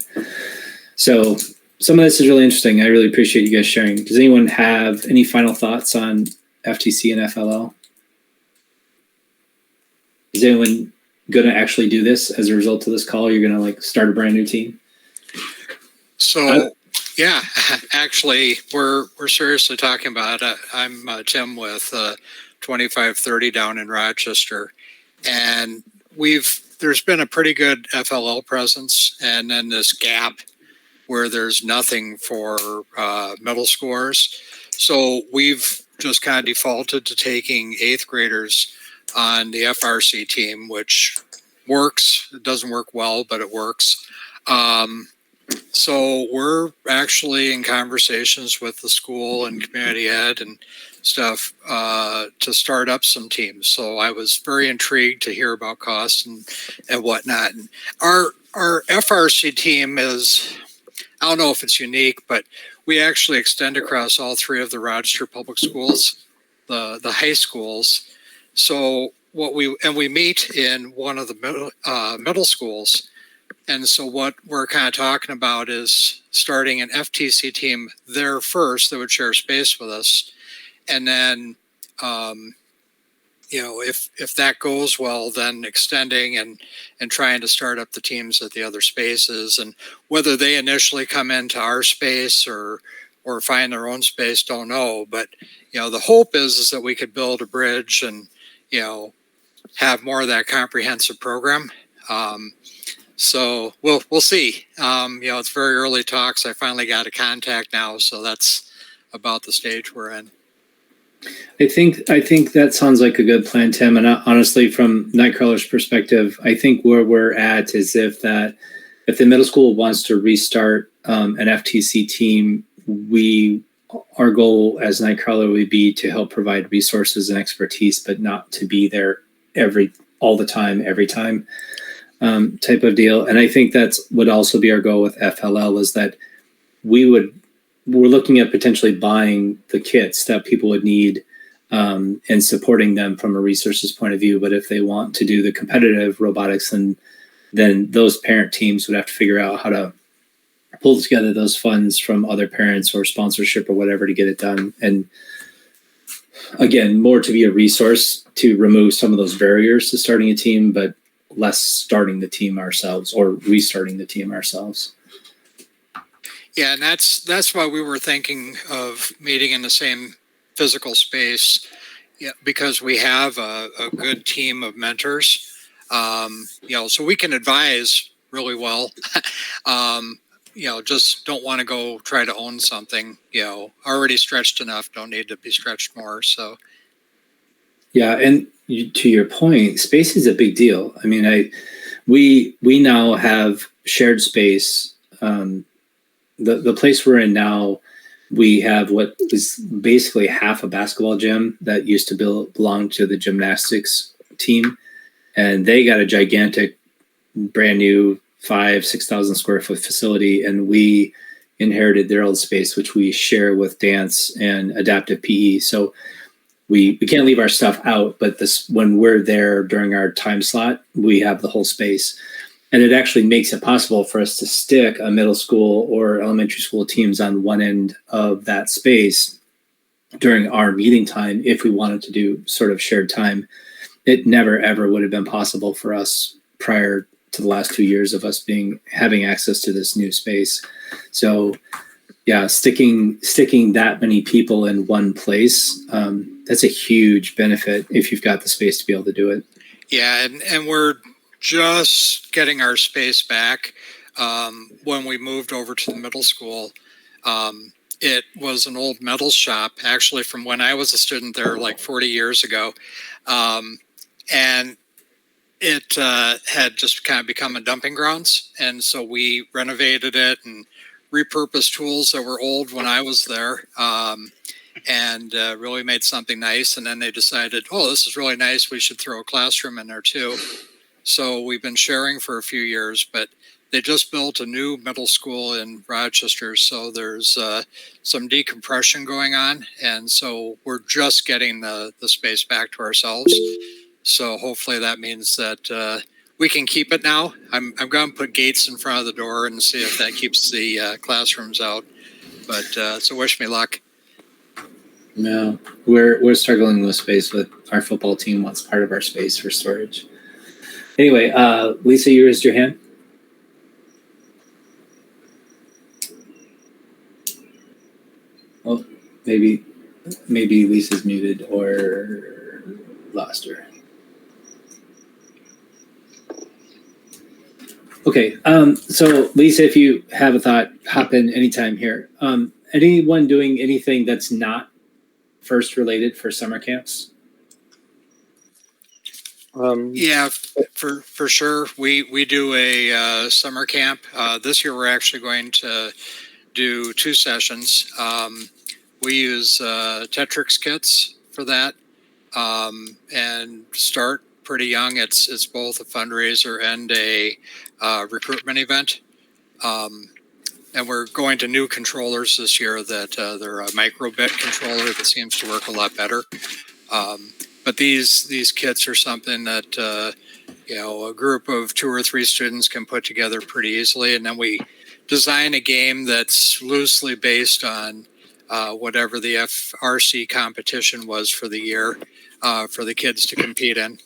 So some of this is really interesting. I really appreciate you guys sharing. Does anyone have any final thoughts on FTC and FLL? Is anyone going to actually do this as a result of this call? You're going to start a brand new team? So, yeah, actually, we're seriously talking about it. I'm Tim with 2530 down in Rochester, and there's been a pretty good FLL presence, and then this gap where there's nothing for middle schoolers. So we've just kind of defaulted to taking 8th graders on the FRC team, which works. It doesn't work well, but it works. So we're actually in conversations with the school and community ed and stuff to start up some teams. So I was very intrigued to hear about costs and whatnot. And our FRC team is, I don't know if it's unique, but we actually extend across all 3 of the Rochester public schools, the high schools. So we meet in one of the middle schools. And so what we're kind of talking about is starting an FTC team there first that would share space with us. And then, if that goes well, then extending and trying to start up the teams at the other spaces. And whether they initially come into our space or find their own space, don't know. But, the hope is that we could build a bridge and, have more of that comprehensive program. So we'll see. It's very early talks. I finally got a contact now, so that's about the stage we're in. I think that sounds like a good plan, Tim. And honestly, from KnightKrawler's perspective, I think where we're at is if the middle school wants to restart an FTC team, our goal as KnightKrawler would be to help provide resources and expertise, but not to be there all the time, every time. Type of deal. And I think would also be our goal with FLL, is that we're looking at potentially buying the kits that people would need and supporting them from a resources point of view. But if they want to do the competitive robotics, then those parent teams would have to figure out how to pull together those funds from other parents or sponsorship or whatever to get it done. And again, more to be a resource to remove some of those barriers to starting a team, but less starting the team ourselves or restarting the team ourselves. Yeah, and that's why we were thinking of meeting in the same physical space, because we have a good team of mentors, so we can advise really well. Just don't want to go try to own something, already stretched enough, don't need to be stretched more. So. Yeah. And to your point, space is a big deal. I mean, we now have shared space. The place we're in now, we have what is basically half a basketball gym that used to belong to the gymnastics team. and they got a gigantic, brand new 6,000 square foot facility, and we inherited their old space, which we share with dance and adaptive PE. So we can't leave our stuff out, but when we're there during our time slot, we have the whole space. And it actually makes it possible for us to stick a middle school or elementary school teams on one end of that space during our meeting time if we wanted to do sort of shared time. It never, ever would have been possible for us prior to the last 2 years of us having access to this new space. So yeah, sticking that many people in one place, that's a huge benefit if you've got the space to be able to do it. Yeah, and we're just getting our space back. When we moved over to the middle school, it was an old metal shop, actually from when I was a student there like 40 years ago. And it had just kind of become a dumping grounds. And so we renovated it and repurposed tools that were old when I was there, and really made something nice. And then they decided, oh, this is really nice. We should throw a classroom in there too. So we've been sharing for a few years, but they just built a new middle school in Rochester. So there's some decompression going on. And so we're just getting the space back to ourselves. So hopefully that means that we can keep it now. I'm going to put gates in front of the door and see if that keeps the classrooms out. But so wish me luck. No, we're struggling with space. With our football team wants part of our space for storage. Anyway, Lisa, you raised your hand. Well, maybe Lisa's muted or lost her. Okay, so Lisa, if you have a thought, hop in anytime here. Anyone doing anything that's not FIRST related for summer camps? Yeah, for sure. We do a summer camp. This year we're actually going to do 2 sessions. We use Tetrix kits for that, and start pretty young. It's both a fundraiser and a recruitment event. And we're going to new controllers this year that they're a microbit controller that seems to work a lot better. But these kits are something that a group of 2 or 3 students can put together pretty easily, and then we design a game that's loosely based on whatever the FRC competition was for the year for the kids to compete in.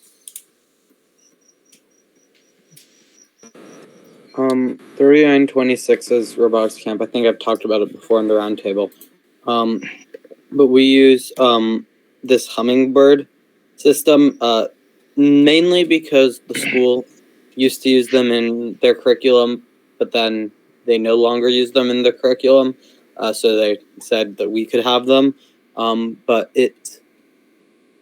3926's robotics camp. I think I've talked about it before in the roundtable. But we use this hummingbird system mainly because the school used to use them in their curriculum, but then they no longer use them in the curriculum. So they said that we could have them. But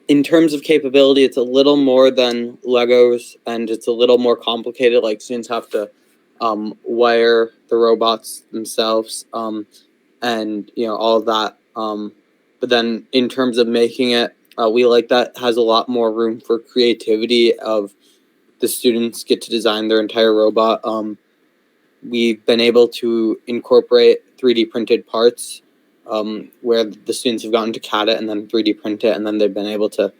in terms of capability, it's a little more than Legos, and it's a little more complicated. Like, students have to wire the robots themselves, and all of that. But then in terms of making it, we like that has a lot more room for creativity. Of the students get to design their entire robot. We've been able to incorporate 3D printed parts, where the students have gotten to CAD it and then 3D print it, and then they've been able to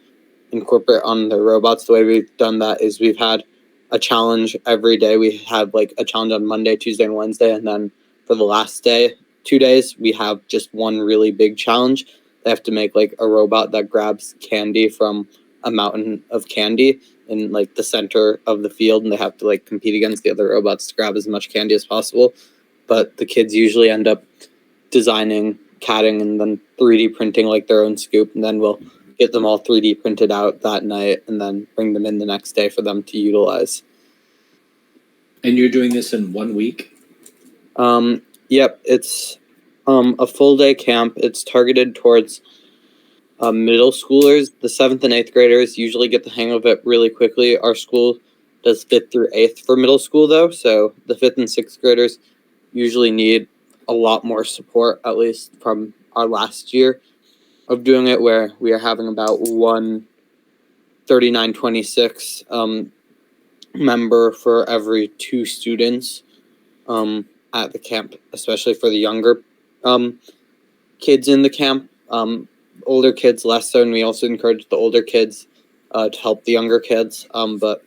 incorporate on their robots. The way we've done that is we've had a challenge every day. We have like a challenge on Monday, Tuesday, and Wednesday, and then for the last 2 days, we have just one really big challenge. They have to make like a robot that grabs candy from a mountain of candy in like the center of the field, and they have to like compete against the other robots to grab as much candy as possible. But the kids usually end up designing, CADing, and then 3D printing like their own scoop, and then we'll get them all 3D printed out that night and then bring them in the next day for them to utilize. And you're doing this in 1 week? Yep, it's a full day camp. It's targeted towards middle schoolers. The 7th and 8th graders usually get the hang of it really quickly. Our school does 5th through 8th for middle school though, so the 5th and 6th graders usually need a lot more support, at least from our last year of doing it, where we are having about one 3926 member for every 2 students at the camp, especially for the younger kids in the camp. Older kids less so, and we also encourage the older kids to help the younger kids. But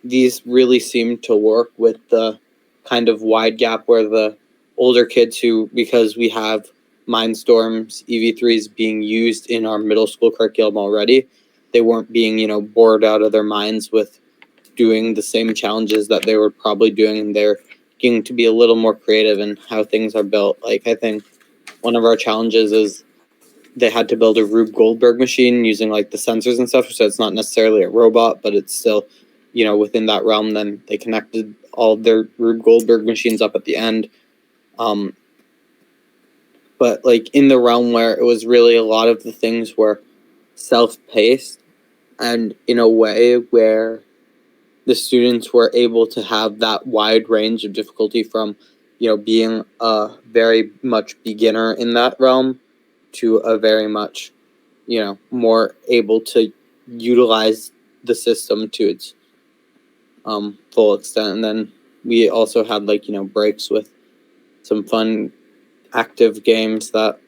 these really seem to work with the kind of wide gap where the older kids who, because we have Mindstorms, EV3s being used in our middle school curriculum already, they weren't being, bored out of their minds with doing the same challenges that they were probably doing, and they're getting to be a little more creative in how things are built. Like, I think one of our challenges is they had to build a Rube Goldberg machine using like the sensors and stuff, so it's not necessarily a robot, but it's still, within that realm. Then they connected all their Rube Goldberg machines up at the end. But like in the realm where it was really a lot of the things were self-paced, and in a way where the students were able to have that wide range of difficulty from, being a very much beginner in that realm to a very much, more able to utilize the system to its full extent. And then we also had breaks with some fun active games that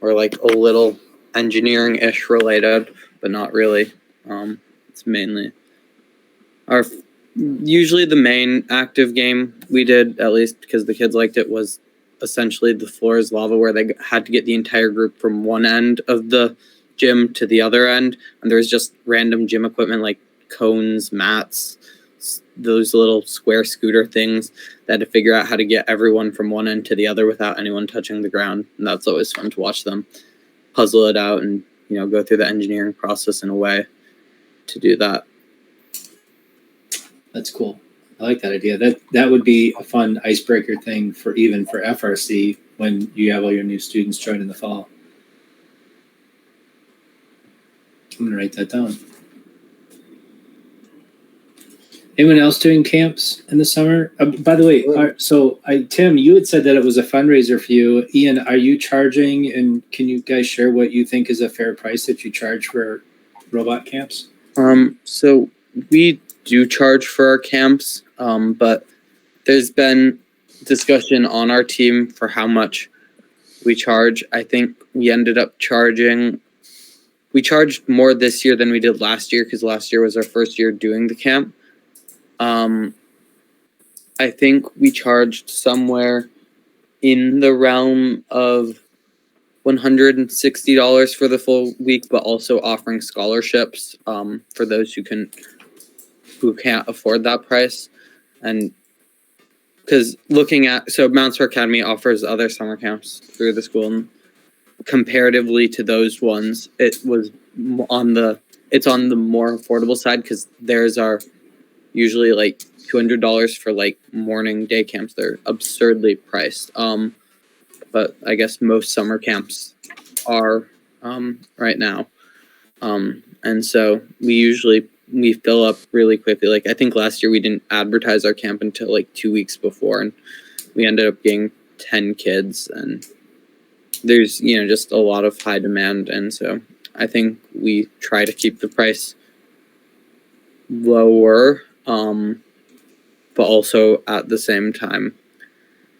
were like a little engineering-ish related, but not really. It's mainly usually the main active game we did, at least because the kids liked it, was essentially the floor is lava, where they had to get the entire group from one end of the gym to the other end, and there was just random gym equipment like cones, mats, those little square scooter things. They had to figure out how to get everyone from one end to the other without anyone touching the ground, and that's always fun to watch them puzzle it out and go through the engineering process in a way to do that. That's cool. I like that idea. That would be a fun icebreaker thing for FRC when you have all your new students join in the fall. I'm gonna write that down. Anyone else doing camps in the summer? By the way, Tim, you had said that it was a fundraiser for you. Ian, are you charging? And can you guys share what you think is a fair price that you charge for robot camps? So we do charge for our camps, but there's been discussion on our team for how much we charge. I think we ended up we charged more this year than we did last year, because last year was our first year doing the camp. I think we charged somewhere in the realm of $160 for the full week, but also offering scholarships for those who can't afford that price. And because Mount Star Academy offers other summer camps through the school, and comparatively to those ones, it's on the more affordable side, because theirs are usually like $200 for like morning day camps. They're absurdly priced. But I guess most summer camps are right now. And so we fill up really quickly. Like, I think last year we didn't advertise our camp until like 2 weeks before, and we ended up getting 10 kids, and there's, just a lot of high demand. And so I think we try to keep the price lower, but also at the same time,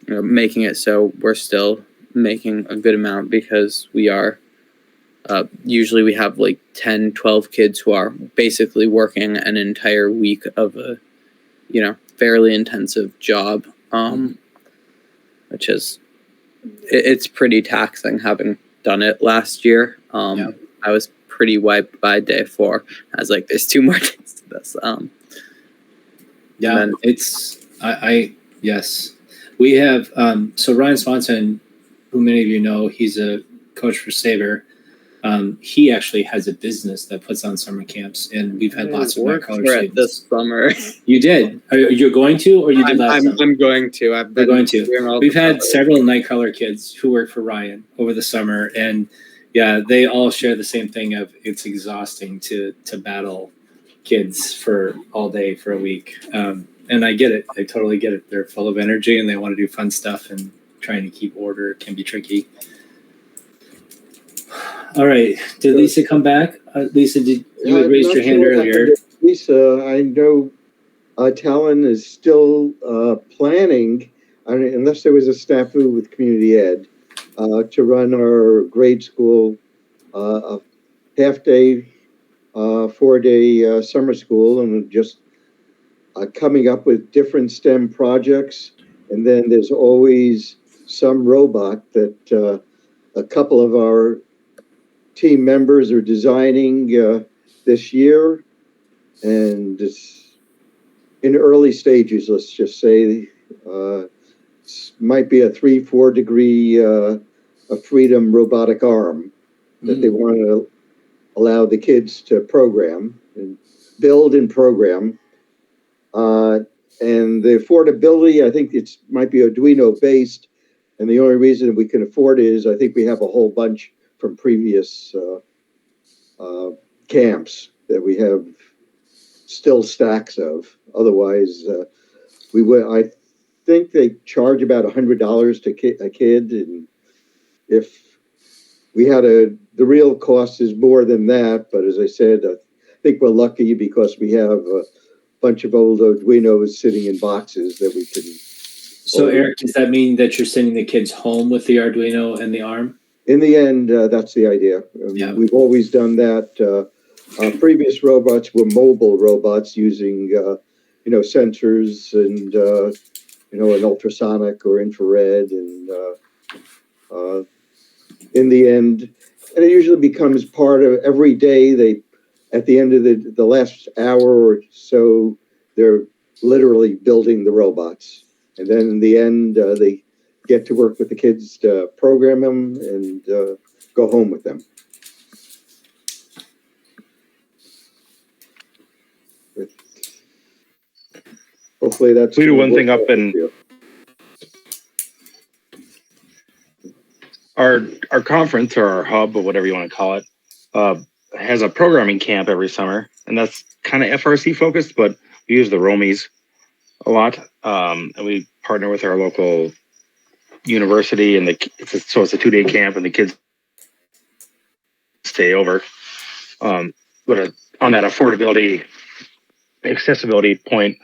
making it so we're still making a good amount, because we are usually we have like 10, 12 kids who are basically working an entire week of a, fairly intensive job, which is, it's pretty taxing having done it last year. I was pretty wiped by day 4. I was like, there's 2 more days to this. Yes. We have, so Ryan Swanson, who many of you know, he's a coach for Sabre. He actually has a business that puts on summer camps, and we've had lots of NightKrawler students. This summer. You did? You're going to, or you did last summer? I'm going to. We're going to. We've had several NightKrawler kids who work for Ryan over the summer, and yeah, they all share the same thing of it's exhausting to battle kids for all day for a week. And I get it. I totally get it. They're full of energy and they want to do fun stuff, and trying to keep order can be tricky. All right. Did Lisa come back? Lisa, you had raised your hand earlier. Lisa, I know Talon is still planning, unless there was a snafu with community ed, to run our grade school a half-day, 4-day summer school, and just coming up with different STEM projects. And then there's always some robot that a couple of our team members are designing this year, and it's in early stages. Let's just say might be a 3-4 degree of freedom robotic arm that they want to allow the kids to program and build and program. And the affordability, I think it might be Arduino based, and the only reason we can afford it is I think we have a whole bunch from previous camps that we have still stacks of. Otherwise, we would. I think they charge about $100 to a kid, and if we had the real cost is more than that. But as I said, I think we're lucky because we have a bunch of old Arduinos sitting in boxes that we can. So Eric, does that mean that you're sending the kids home with the Arduino and the ARM? In the end, that's the idea. Yeah. We've always done that. Previous robots were mobile robots using, sensors and, an ultrasonic or infrared. And in the end, and it usually becomes part of every day. At the end of the last hour or so, they're literally building the robots. And then in the end, they get to work with the kids to program them and go home with them. Hopefully that's. We do one thing up in our conference, or our hub, or whatever you want to call it, has a programming camp every summer, and that's kind of FRC focused, but we use the Romies a lot, and we partner with our local university, and it's a 2-day camp, and the kids stay over. But on that affordability, accessibility point,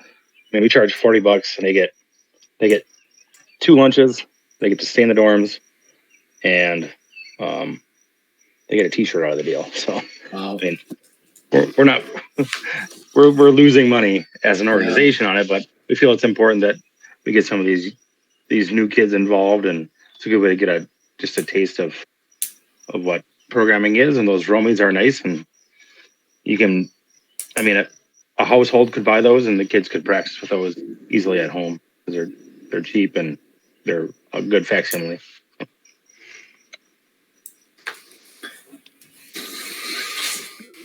we charge $40, and they get 2 lunches, they get to stay in the dorms, and they get a T-shirt out of the deal. So, Wow. I mean, we're not we're losing money as an organization on it, but we feel it's important that we get some of these new kids involved, and it's a good way to get just a taste of what programming is. And those Romies are nice, and you can, a household could buy those, and the kids could practice with those easily at home because they're cheap and they're a good facsimile.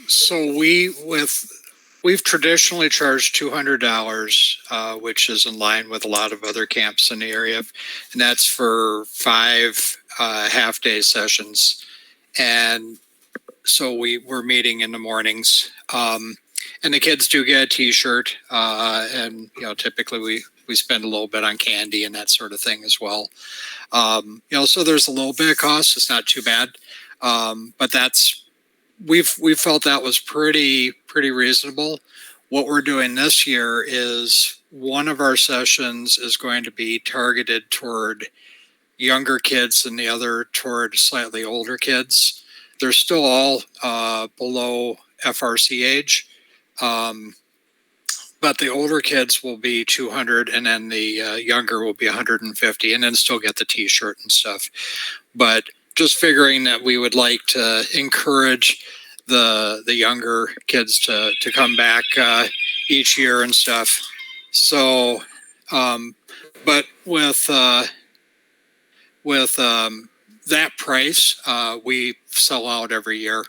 So we've traditionally charged $200, which is in line with a lot of other camps in the area, and that's for 5 half-day sessions. And so we're meeting in the mornings, and the kids do get a T-shirt, and typically we spend a little bit on candy and that sort of thing as well. So there's a little bit of cost. It's not too bad, but we've felt that was pretty reasonable. What we're doing this year is one of our sessions is going to be targeted toward younger kids and the other toward slightly older kids. They're still all below FRC age, but the older kids will be $200, and then the younger will be $150, and then still get the T-shirt and stuff. But just figuring that we would like to encourage the younger kids to come back each year and stuff. So, but with that price, we sell out every year.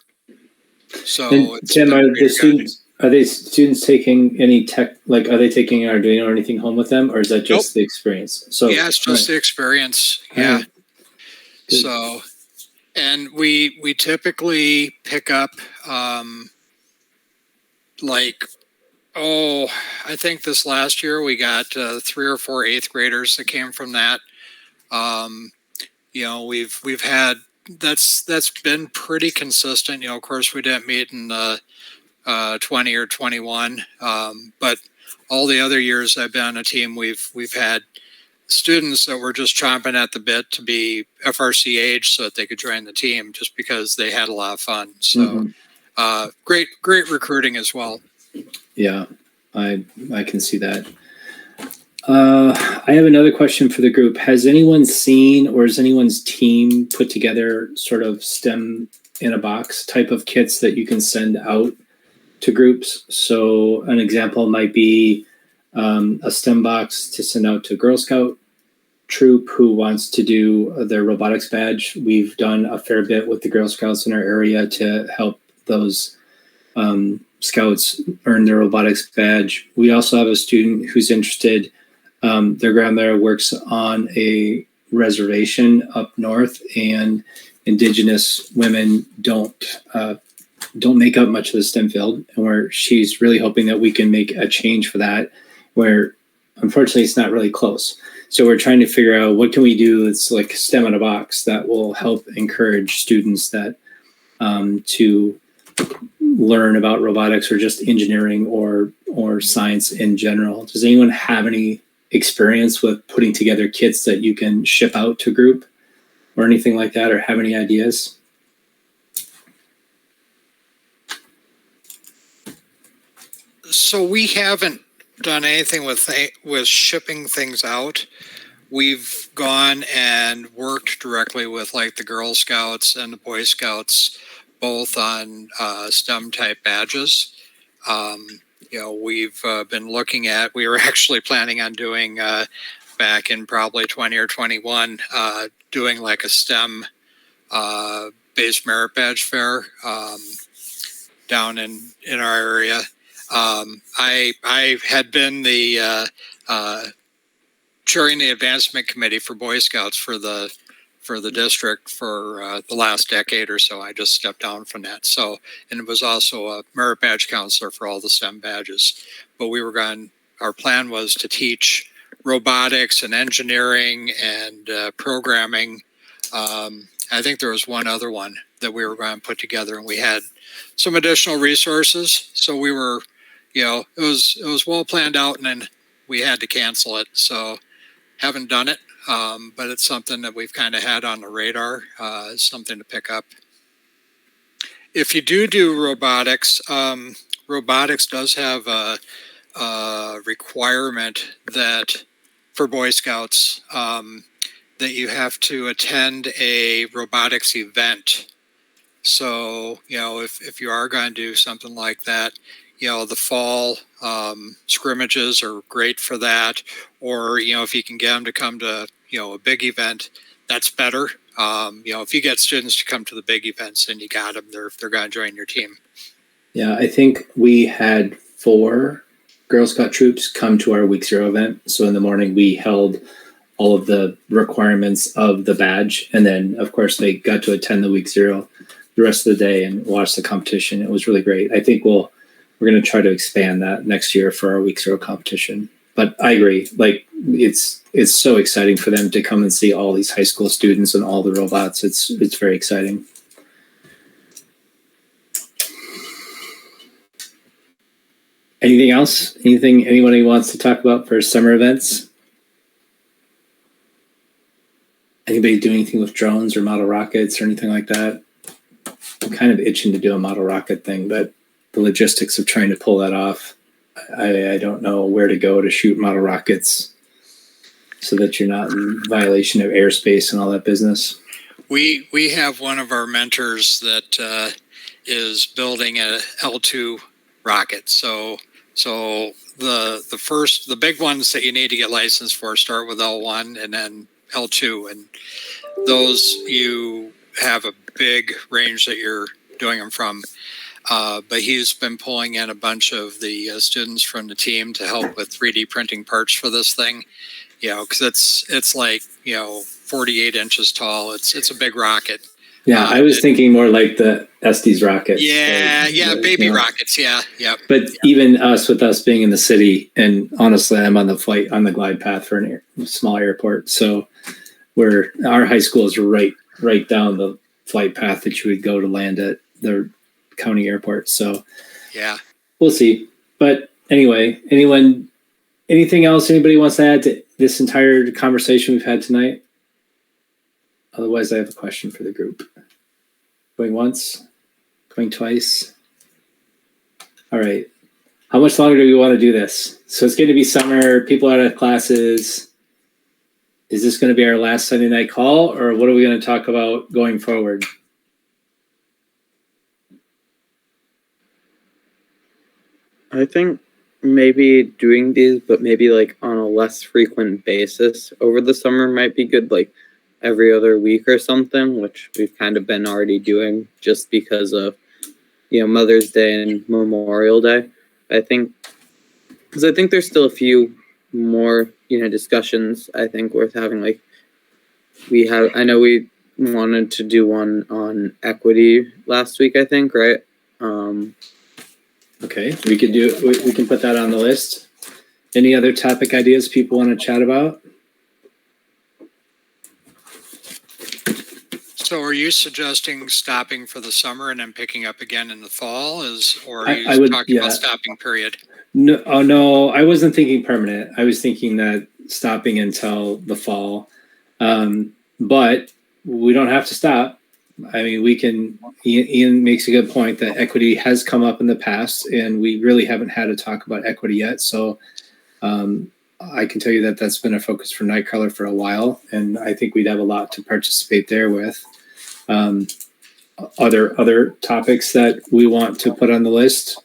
So, Tim, are they students taking any tech? Like, are they taking Arduino or anything home with them, or is that just the experience? So yeah, it's just the experience. Yeah. Right. So, and we typically pick up I think this last year we got 3 or 4 8th graders that came from that. We've had that's been pretty consistent. Of course we didn't meet in the 20 or 21, but all the other years I've been on a team, we've had students that were just chomping at the bit to be FRC age so that they could join the team, just because they had a lot of fun. So great recruiting as well. Yeah, I can see that. I have another question for the group. Has anyone seen, or has anyone's team put together sort of STEM in a box type of kits that you can send out to groups? So an example might be a STEM box to send out to Girl Scout troop who wants to do their robotics badge. We've done a fair bit with the Girl Scouts in our area to help those scouts earn their robotics badge. We also have a student who's interested. Their grandmother works on a reservation up north, and Indigenous women don't make up much of the STEM field, and where she's really hoping that we can make a change for that, where unfortunately it's not really close. So we're trying to figure out what can we do that's like STEM in a box that will help encourage students that to learn about robotics or just engineering or science in general. Does anyone have any experience with putting together kits that you can ship out to group or anything like that, or have any ideas? So we haven't done anything with shipping things out. We've gone and worked directly with like the Girl Scouts and the Boy Scouts, both on STEM type badges. We've been looking at, we were actually planning on doing back in probably 20 or 21, doing like a STEM based merit badge fair down in our area. I had been the chairing the advancement committee for Boy Scouts for the district for the last decade or so. I just stepped down from that. So, and it was also a merit badge counselor for all the STEM badges. But our plan was to teach robotics and engineering and programming. I think there was one other one that we were going to put together, and we had some additional resources. So we were, it was well planned out, and then we had to cancel it. So haven't done it. But it's something that we've kind of had on the radar, something to pick up. If you do robotics, robotics does have a requirement that for Boy Scouts that you have to attend a robotics event. So, if you are going to do something like that, the fall scrimmages are great for that. Or, if you can get them to come to, a big event, that's better. If you get students to come to the big events, then you got them. They're going to join your team. Yeah, I think we had 4 Girl Scout troops come to our Week 0 event. So in the morning, we held all of the requirements of the badge. And then, of course, they got to attend the Week 0 the rest of the day and watch the competition. It was really great. I think we're going to try to expand that next year for our Week 0 competition. But I agree, like it's so exciting for them to come and see all these high school students and all the robots. It's very exciting. Anything else? Anything anybody wants to talk about for summer events? Anybody do anything with drones or model rockets or anything like that? I'm kind of itching to do a model rocket thing, but the logistics of trying to pull that off, I don't know where to go to shoot model rockets so that you're not in violation of airspace and all that business. We have one of our mentors that is building a L2 rocket. So the big ones that you need to get licensed for start with L1 and then L2, and those you have a big range that you're doing them from. But he's been pulling in a bunch of the students from the team to help with 3D printing parts for this thing. Because it's like 48 inches tall. It's a big rocket. Yeah, I was thinking more like the Estes rockets. Yeah, baby rockets. Yeah. But even with us being in the city, and honestly, I'm on the glide path for a small airport. So our high school is right down the flight path that you would go to land at the county airport. So yeah, we'll see. But anyway, anyone Anything else anybody wants to add to this entire conversation we've had tonight? Otherwise, I have a question for the group. Going once, going twice. All right. How much longer do we want to do this? So it's going to be summer, people are out of classes. Is this going to be our last Sunday night call, or what are we going to talk about going forward? I think maybe doing these, but maybe like on a less frequent basis over the summer might be good, like every other week or something, which we've kind of been already doing just because of, Mother's Day and Memorial Day. I think, because I think there's still a few more, discussions I think worth having. Like I know we wanted to do one on equity last week, I think, right? Okay, we can put that on the list. Any other topic ideas people want to chat about? So are you suggesting stopping for the summer and then picking up again in the fall? Or are you I would, talking yeah. about stopping period? No, oh no, I wasn't thinking permanent. I was thinking that stopping until the fall. But we don't have to stop. I mean, we can, Ian makes a good point that equity has come up in the past and we really haven't had to talk about equity yet. So I can tell you that that's been a focus for KnightKrawler for a while. And I think we'd have a lot to participate there with. Other topics that we want to put on the list.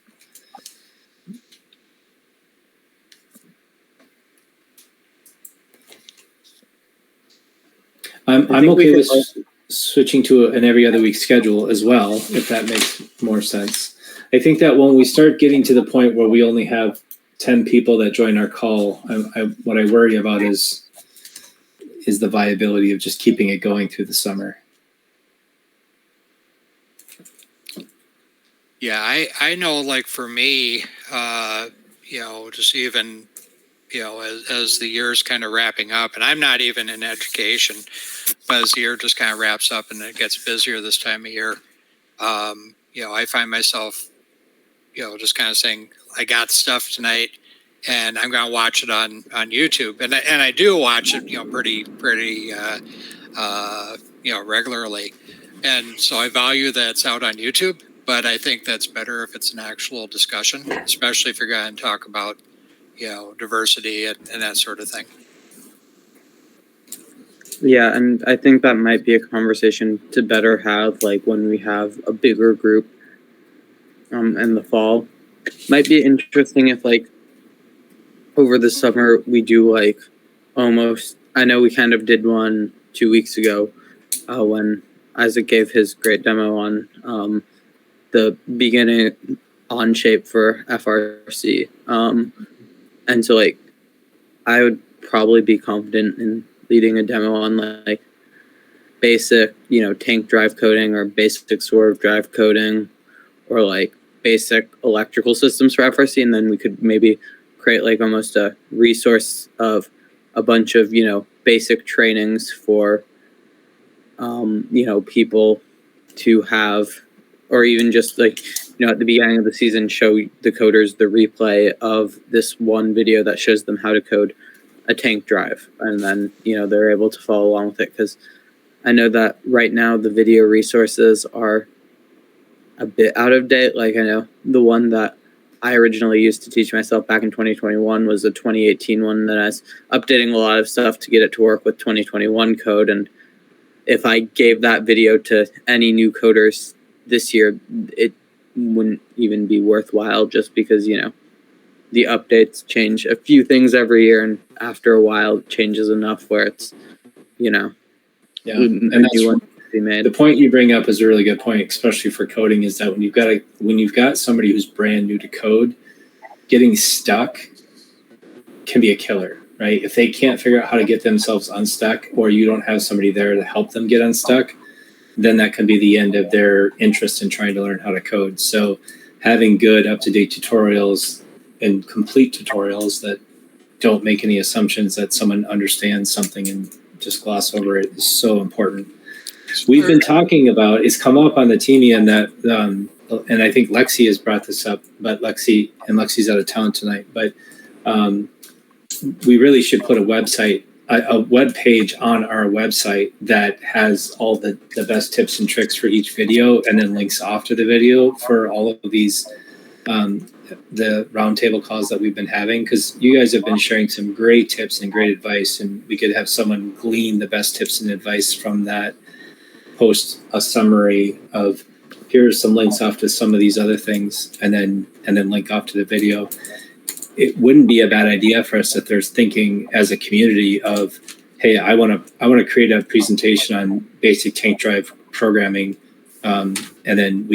I'm okay with switching to an every other week schedule as well, if that makes more sense. I think that when we start getting to the point where we only have 10 people that join our call, what I worry about is the viability of just keeping it going through the summer. Yeah, I know, like for me, just even, as the year's kind of wrapping up, and I'm not even in education, but as the year just kind of wraps up and it gets busier this time of year, I find myself, just kind of saying, I got stuff tonight and I'm going to watch it on YouTube. And I do watch it, pretty, regularly. And so I value that it's out on YouTube, but I think that's better if it's an actual discussion, especially if you're going to talk about, diversity and that sort of thing. Yeah, and I think that might be a conversation to better have, like when we have a bigger group in the fall. Might be interesting if, like, over the summer we do like almost, I know we kind of did one 2 weeks ago when Isaac gave his great demo on the beginning on shape for FRC. And so, like, I would probably be confident in leading a demo on like basic, tank drive coding or basic swerve drive coding or like basic electrical systems for FRC. And then we could maybe create like almost a resource of a bunch of, basic trainings for, people to have, or even just like, at the beginning of the season, show the coders the replay of this one video that shows them how to code a tank drive. And then, they're able to follow along with it. Because I know that right now the video resources are a bit out of date. Like I know the one that I originally used to teach myself back in 2021 was a 2018 one that I was updating a lot of stuff to get it to work with 2021 code. And if I gave that video to any new coders this year, it wouldn't even be worthwhile just because, the updates change a few things every year. And after a while, it changes enough where it's, Yeah, and that's the point you bring up is a really good point, especially for coding, is that when you've got somebody who's brand new to code, getting stuck can be a killer, right? If they can't figure out how to get themselves unstuck, or you don't have somebody there to help them get unstuck, then that can be the end of their interest in trying to learn how to code. So having good up-to-date tutorials and complete tutorials that don't make any assumptions that someone understands something and just gloss over it is so important. We've been talking about, it's come up on the team, and that, and I think Lexi has brought this up, but Lexi's out of town tonight. But we really should put a website, a web page on our website that has all the best tips and tricks for each video, and then links off to the video for all of these the roundtable calls that we've been having, because you guys have been sharing some great tips and great advice, and we could have someone glean the best tips and advice from that, post a summary of here's some links off to some of these other things, and then link off to the video. It wouldn't be a bad idea for us if there's thinking as a community of, hey, I want to create a presentation on basic tank drive programming, and then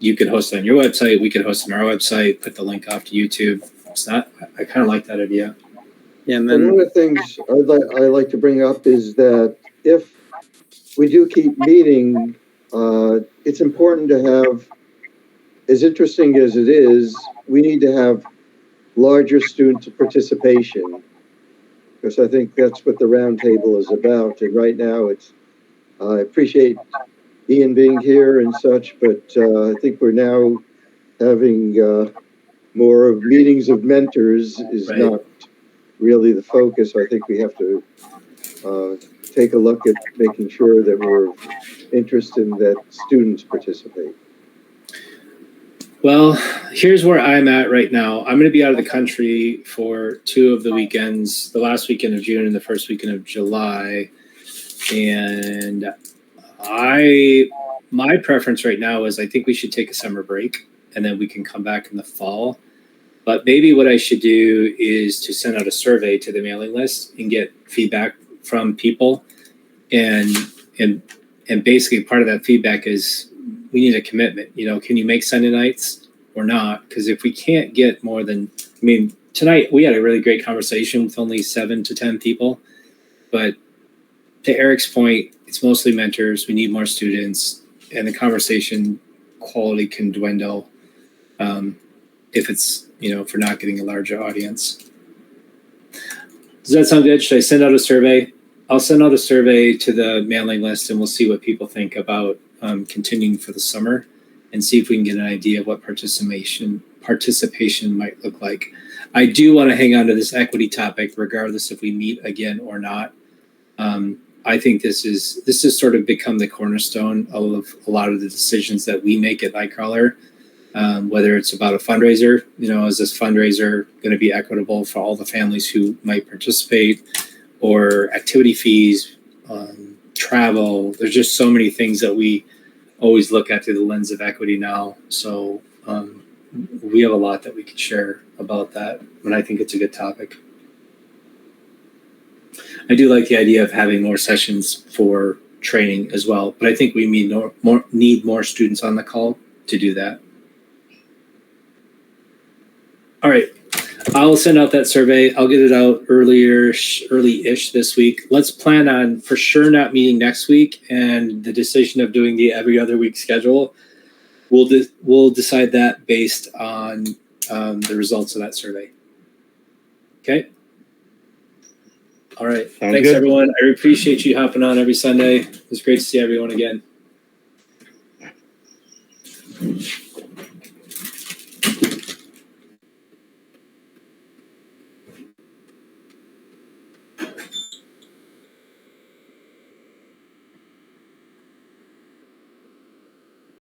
you could host it on your website, we could host it on our website, put the link off to YouTube. It's not, I kind of like that idea. Yeah, and One then of the things I like to bring up is that if we do keep meeting, it's important to have, as interesting as it is, we need to have larger student participation, because I think that's what the roundtable is about. And right now, I appreciate Ian being here and such, but I think we're now having more of meetings of mentors is Right. not really the focus. I think we have to take a look at making sure that we're interested in that students participate. Well, here's where I'm at right now. I'm going to be out of the country for 2 of the weekends, the last weekend of June and the first weekend of July. And my preference right now is I think we should take a summer break and then we can come back in the fall. But maybe what I should do is to send out a survey to the mailing list and get feedback from people. And basically part of that feedback is we need a commitment. You know, can you make Sunday nights or not? Because if we can't get more than, I mean, tonight we had a really great conversation with only 7 to 10 people. But to Eric's point, it's mostly mentors. We need more students, and the conversation quality can dwindle if it's, if we're not getting a larger audience. Does that sound good? Should I send out a survey? I'll send out a survey to the mailing list, and we'll see what people think about continuing for the summer, and see if we can get an idea of what participation might look like. I do want to hang on to this equity topic, regardless if we meet again or not. I think this has sort of become the cornerstone of a lot of the decisions that we make at KnightKrawler. Whether it's about a fundraiser, is this fundraiser going to be equitable for all the families who might participate, or activity fees, travel. There's just so many things that we always look at through the lens of equity now. So we have a lot that we could share about that, and I think it's a good topic. I do like the idea of having more sessions for training as well, but I think we need more students on the call to do that. All right, I'll send out that survey. I'll get it out early-ish this week. Let's plan on for sure not meeting next week, and the decision of doing the every other week schedule, we'll decide that based on the results of that survey. Okay. All right. Sounds Thanks, good. everyone. I appreciate you hopping on every Sunday. It was great to see everyone again.